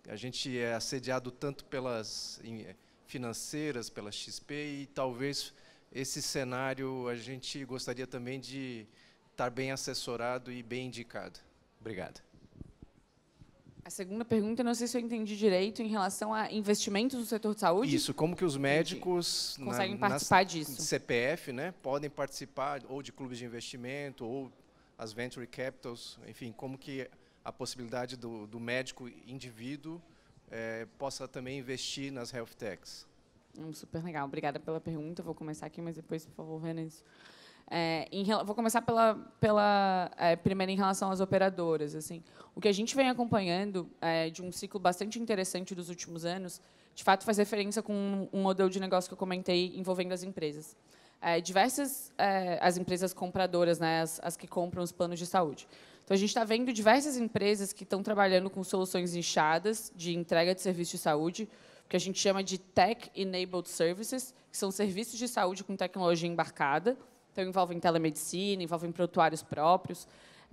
A gente é assediado tanto pelas financeiras, pela XP, e talvez esse cenário a gente gostaria também de estar bem assessorado e bem indicado. Obrigado. A segunda pergunta, não sei se eu entendi direito, em relação a investimentos no setor de saúde? Isso, como que os médicos conseguem participar disso? CPF, né, podem participar ou de clubes de investimento ou as venture capitals, enfim, como que a possibilidade do médico indivíduo possa também investir nas health techs. Super legal, obrigada pela pergunta. Vou começar aqui, mas depois, por favor, Vanessa. Vou começar primeiro em relação às operadoras. Assim, o que a gente vem acompanhando de um ciclo bastante interessante dos últimos anos, de fato, faz referência com um modelo de negócio que eu comentei envolvendo as empresas. Diversas as empresas compradoras, né, as que compram os planos de saúde. Então, a gente está vendo diversas empresas que estão trabalhando com soluções nichadas de entrega de serviços de saúde, que a gente chama de Tech-Enabled Services, que são serviços de saúde com tecnologia embarcada. Então, envolvem telemedicina, envolvem prontuários próprios,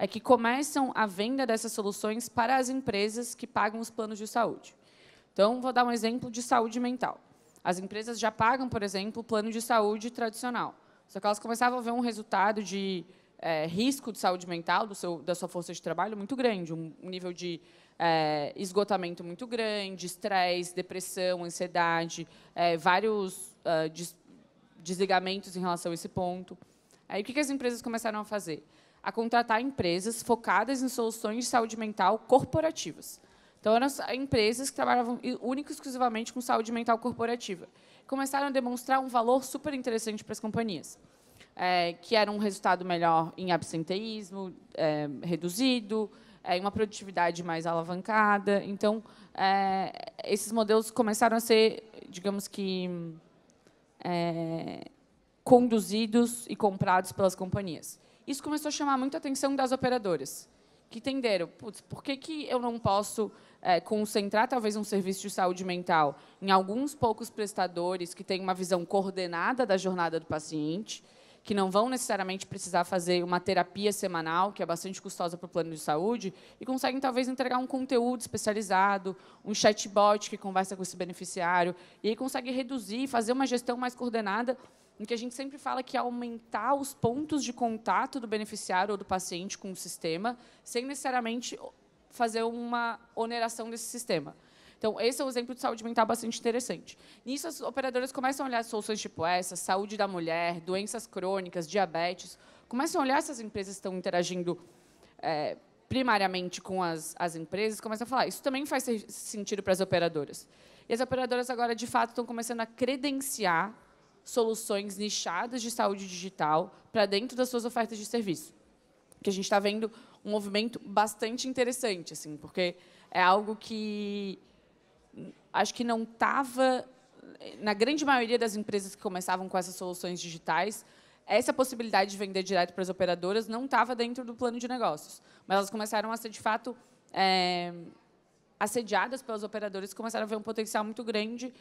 que começam a venda dessas soluções para as empresas que pagam os planos de saúde. Então, vou dar um exemplo de saúde mental. As empresas já pagam, por exemplo, o plano de saúde tradicional. Só que elas começavam a ver um resultado de risco de saúde mental da sua força de trabalho muito grande, um nível de esgotamento muito grande, estresse, depressão, ansiedade, vários desligamentos em relação a esse ponto. Aí, o que as empresas começaram a fazer? A contratar empresas focadas em soluções de saúde mental corporativas. Então, eram empresas que trabalhavam única e exclusivamente com saúde mental corporativa. Começaram a demonstrar um valor super interessante para as companhias, que era um resultado melhor em absenteísmo reduzido, uma produtividade mais alavancada. Então, esses modelos começaram a ser, digamos que, conduzidos e comprados pelas companhias. Isso começou a chamar muito a atenção das operadoras, que entenderam, putz, por que eu não posso concentrar, talvez, um serviço de saúde mental em alguns poucos prestadores que têm uma visão coordenada da jornada do paciente, que não vão necessariamente precisar fazer uma terapia semanal, que é bastante custosa para o plano de saúde, e conseguem, talvez, entregar um conteúdo especializado, um chatbot que conversa com esse beneficiário, e aí consegue reduzir, fazer uma gestão mais coordenada, em que a gente sempre fala que é aumentar os pontos de contato do beneficiário ou do paciente com o sistema, sem necessariamente fazer uma oneração desse sistema. Então, esse é um exemplo de saúde mental bastante interessante. Nisso, as operadoras começam a olhar soluções tipo essa, saúde da mulher, doenças crônicas, diabetes, começam a olhar se as empresas estão interagindo primariamente com as empresas, começam a falar, isso também faz sentido para as operadoras. E as operadoras agora, de fato, estão começando a credenciar soluções nichadas de saúde digital para dentro das suas ofertas de serviço. Que a gente está vendo um movimento bastante interessante, assim, porque é algo que acho que não estava, na grande maioria das empresas que começavam com essas soluções digitais, essa possibilidade de vender direto para as operadoras não estava dentro do plano de negócios. Mas elas começaram a ser, de fato, assediadas pelas operadoras e começaram a ver um potencial muito grande.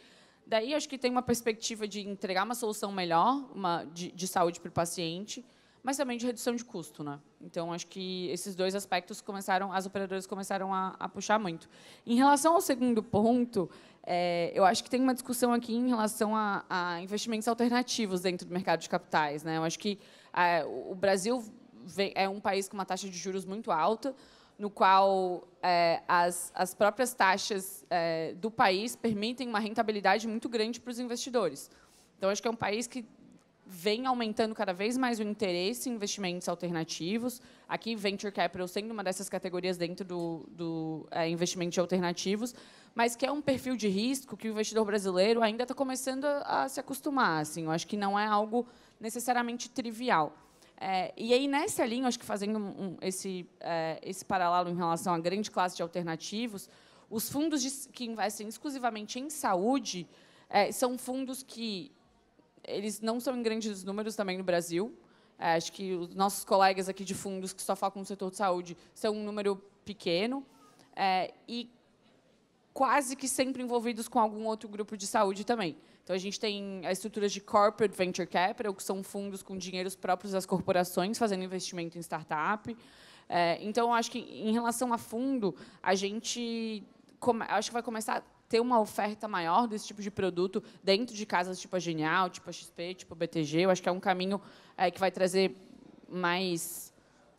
Daí, acho que tem uma perspectiva de entregar uma solução melhor de saúde para o paciente, mas também de redução de custo, né? Então, acho que esses dois aspectos as operadoras começaram a puxar muito. Em relação ao segundo ponto, eu acho que tem uma discussão aqui em relação a investimentos alternativos dentro do mercado de capitais, né? Eu acho que o Brasil é um país com uma taxa de juros muito alta, no qual as próprias taxas do país permitem uma rentabilidade muito grande para os investidores. Então, acho que é um país que vem aumentando cada vez mais o interesse em investimentos alternativos. Aqui, Venture Capital sendo uma dessas categorias dentro do investimento de alternativos, mas que é um perfil de risco que o investidor brasileiro ainda está começando a se acostumar. Assim, eu acho que não é algo necessariamente trivial. E aí, nessa linha, acho que fazendo esse paralelo em relação à grande classe de alternativos, os fundos que investem exclusivamente em saúde são fundos que eles não são em grandes números também no Brasil. Acho que os nossos colegas aqui de fundos que só focam no setor de saúde são um número pequeno e quase que sempre envolvidos com algum outro grupo de saúde também. Então, a gente tem as estruturas de Corporate Venture Capital, que são fundos com dinheiros próprios das corporações fazendo investimento em startup. Então, acho que, em relação a fundo, a gente acho que vai começar a ter uma oferta maior desse tipo de produto dentro de casas tipo a Genial, tipo a XP, tipo a BTG. Eu acho que é um caminho que vai trazer mais,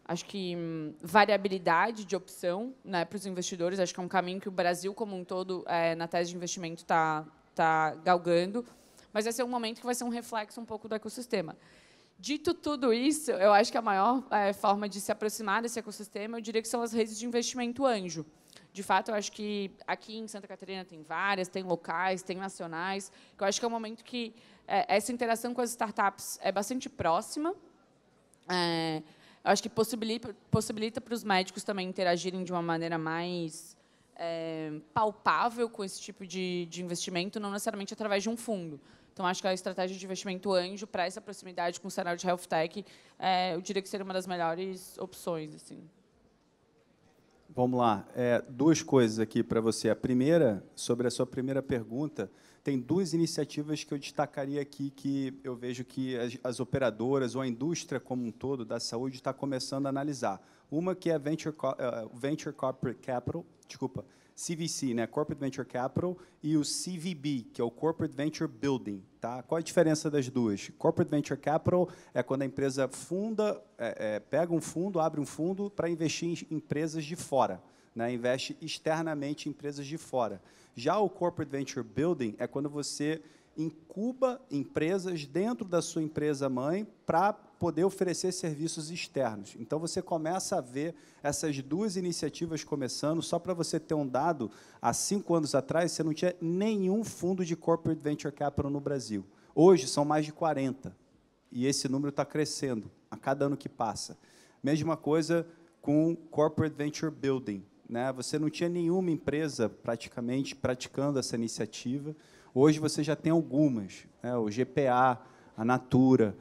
acho que, variabilidade de opção, né, para os investidores. Acho que é um caminho que o Brasil, como um todo, na tese de investimento, está galgando. Mas vai ser um momento que vai ser um reflexo um pouco do ecossistema. Dito tudo isso, eu acho que a maior forma de se aproximar desse ecossistema, eu diria que são as redes de investimento anjo. De fato, eu acho que aqui em Santa Catarina tem várias, tem locais, tem nacionais. Eu acho que é um momento que essa interação com as startups é bastante próxima. Eu acho que possibilita para os médicos também interagirem de uma maneira mais palpável com esse tipo de investimento, não necessariamente através de um fundo. Então, acho que a estratégia de investimento anjo para essa proximidade com o cenário de health tech, eu diria que seria uma das melhores opções, assim. Vamos lá. Duas coisas aqui para você. A primeira, sobre a sua primeira pergunta, tem duas iniciativas que eu destacaria aqui que eu vejo que as operadoras ou a indústria como um todo da saúde está começando a analisar. Uma que é Venture Corporate Capital, desculpa, CVC, né, Corporate Venture Capital, e o CVB, que é o Corporate Venture Building. Tá? Qual a diferença das duas? Corporate Venture Capital é quando a empresa pega um fundo, abre um fundo para investir em empresas de fora, né, investe externamente em empresas de fora. Já o Corporate Venture Building é quando você incuba empresas dentro da sua empresa-mãe para poder oferecer serviços externos. Então, você começa a ver essas duas iniciativas começando. Só para você ter um dado, há 5 anos atrás, você não tinha nenhum fundo de Corporate Venture Capital no Brasil. Hoje, são mais de 40. E esse número está crescendo a cada ano que passa. Mesma coisa com Corporate Venture Building, né? Você não tinha nenhuma empresa, praticamente, praticando essa iniciativa. Hoje, você já tem algumas, né? O GPA, a Natura,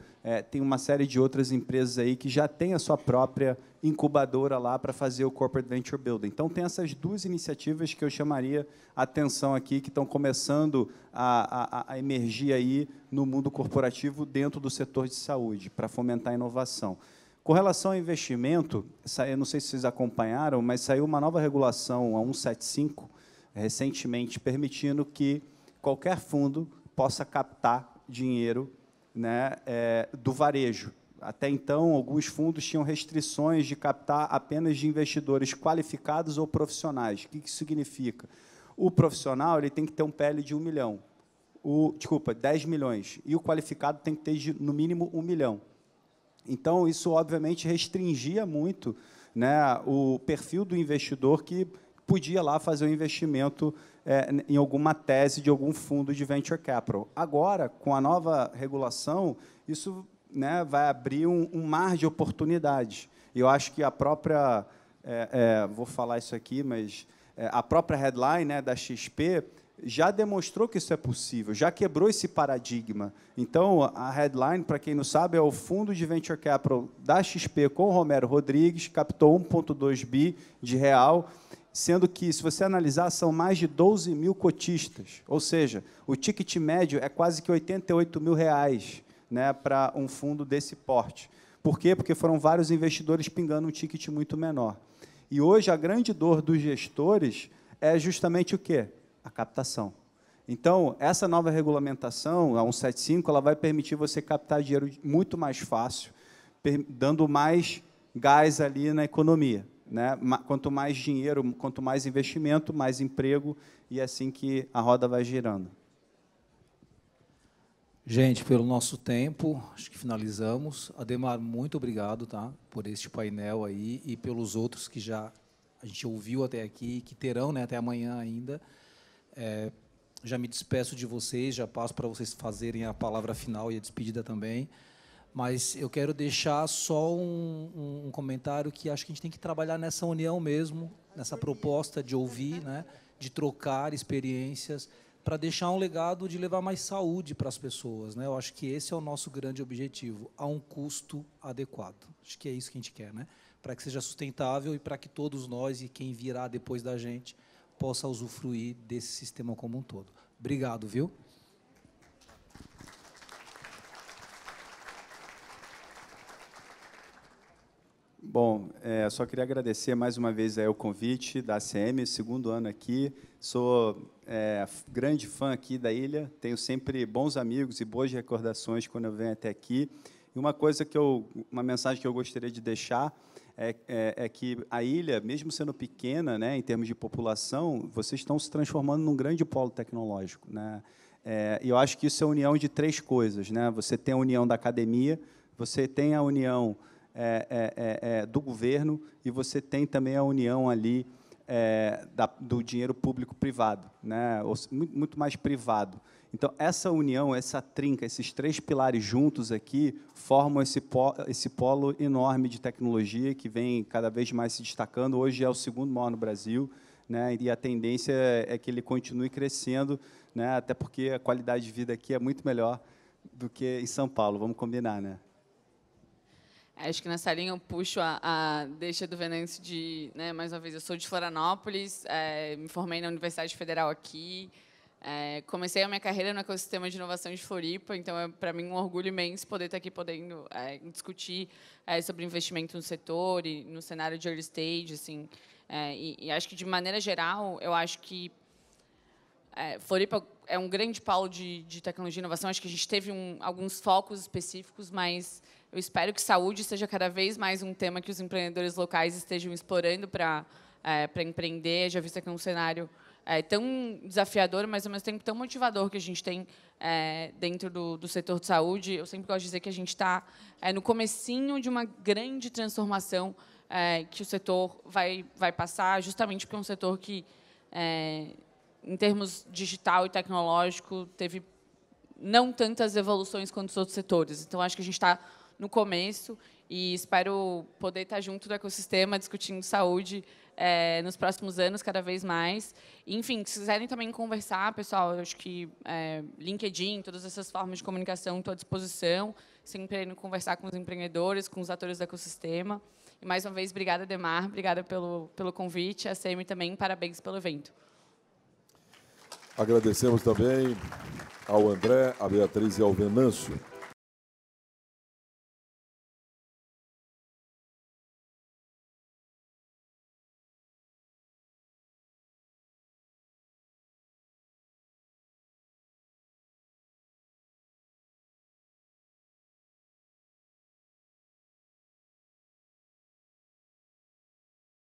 tem uma série de outras empresas aí que já tem a sua própria incubadora lá para fazer o Corporate Venture Building. Então, tem essas duas iniciativas que eu chamaria a atenção aqui, que estão começando a emergir aí no mundo corporativo dentro do setor de saúde, para fomentar a inovação. Com relação ao investimento, eu não sei se vocês acompanharam, mas saiu uma nova regulação, a 175, recentemente, permitindo que qualquer fundo possa captar dinheiro, né, do varejo. até então, alguns fundos tinham restrições de captar apenas de investidores qualificados ou profissionais. O que isso significa? O profissional ele tem que ter um PL de 1 milhão. 10 milhões. E o qualificado tem que ter, no mínimo, 1 milhão. Então, isso, obviamente, restringia muito, né, o perfil do investidor que podia lá fazer um investimento em alguma tese de algum fundo de venture capital. Agora, com a nova regulação, isso, né, vai abrir um mar de oportunidades. E eu acho que a própria, vou falar isso aqui, mas a própria headline, né, da XP já demonstrou que isso é possível, já quebrou esse paradigma. Então, a headline, para quem não sabe, é o fundo de venture capital da XP com o Romero Rodrigues, captou 1,2 bi de real, sendo que, se você analisar, são mais de 12 mil cotistas. Ou seja, o ticket médio é quase que 88 mil reais, né, para um fundo desse porte. Por quê? Porque foram vários investidores pingando um ticket muito menor. E hoje a grande dor dos gestores é justamente o quê? A captação. Então, essa nova regulamentação, a 175, ela vai permitir você captar dinheiro muito mais fácil, dando mais gás ali na economia, né? Quanto mais dinheiro, quanto mais investimento, mais emprego, e é assim que a roda vai girando. Gente, pelo nosso tempo, acho que finalizamos. Ademar, muito obrigado, tá, por este painel aí e pelos outros que já a gente ouviu até aqui, que terão, né, até amanhã ainda. Já me despeço de vocês, já passo para vocês fazerem a palavra final e a despedida também. Mas eu quero deixar só um comentário que acho que a gente tem que trabalhar nessa união mesmo, nessa proposta de ouvir, né, de trocar experiências, para deixar um legado de levar mais saúde para as pessoas, né? Eu acho que esse é o nosso grande objetivo, a um custo adequado. Acho que é isso que a gente quer, né? Para que seja sustentável e para que todos nós e quem virá depois da gente possa usufruir desse sistema como um todo. Obrigado, viu? Bom, só queria agradecer mais uma vez o convite da ACM, segundo ano aqui. Sou grande fã aqui da ilha, tenho sempre bons amigos e boas recordações quando eu venho até aqui. E uma mensagem que eu gostaria de deixar é que a ilha, mesmo sendo pequena, né, em termos de população, vocês estão se transformando num grande polo tecnológico, né? E eu acho que isso é a união de três coisas, né? Você tem a união da academia, você tem a união do governo e você tem também a união ali do dinheiro público-privado, né? Muito mais privado. Então, essa união, essa trinca, esses três pilares juntos aqui, formam esse polo enorme de tecnologia que vem cada vez mais se destacando. Hoje é o segundo maior no Brasil, né? E a tendência é que ele continue crescendo, né? Até porque a qualidade de vida aqui é muito melhor do que em São Paulo, vamos combinar, né? Acho que nessa linha eu puxo a deixa do Venâncio de, né, mais uma vez, eu sou de Florianópolis, me formei na Universidade Federal aqui, comecei a minha carreira no ecossistema de inovação de Floripa, então é para mim um orgulho imenso poder estar aqui podendo discutir sobre investimento no setor e no cenário de early stage, assim, e acho que de maneira geral eu acho que Floripa é um grande polo de tecnologia e inovação. Acho que a gente teve alguns focos específicos, mas eu espero que saúde seja cada vez mais um tema que os empreendedores locais estejam explorando para empreender. Já visto que é um cenário tão desafiador, mas, ao mesmo tempo, tão motivador que a gente tem dentro do setor de saúde. Eu sempre gosto de dizer que a gente está no comecinho de uma grande transformação que o setor vai passar, justamente porque é um setor que, em termos digital e tecnológico, teve não tantas evoluções quanto os outros setores. Então, acho que a gente está no começo e espero poder estar junto do ecossistema discutindo saúde nos próximos anos, cada vez mais. Enfim, se quiserem também conversar, pessoal, eu acho que LinkedIn, todas essas formas de comunicação, estou à disposição, sempre indo conversar com os empreendedores, com os atores do ecossistema. E, mais uma vez, obrigada, Ademar, obrigada pelo convite, a ACM também, parabéns pelo evento. Agradecemos também ao André, à Beatriz e ao Venâncio.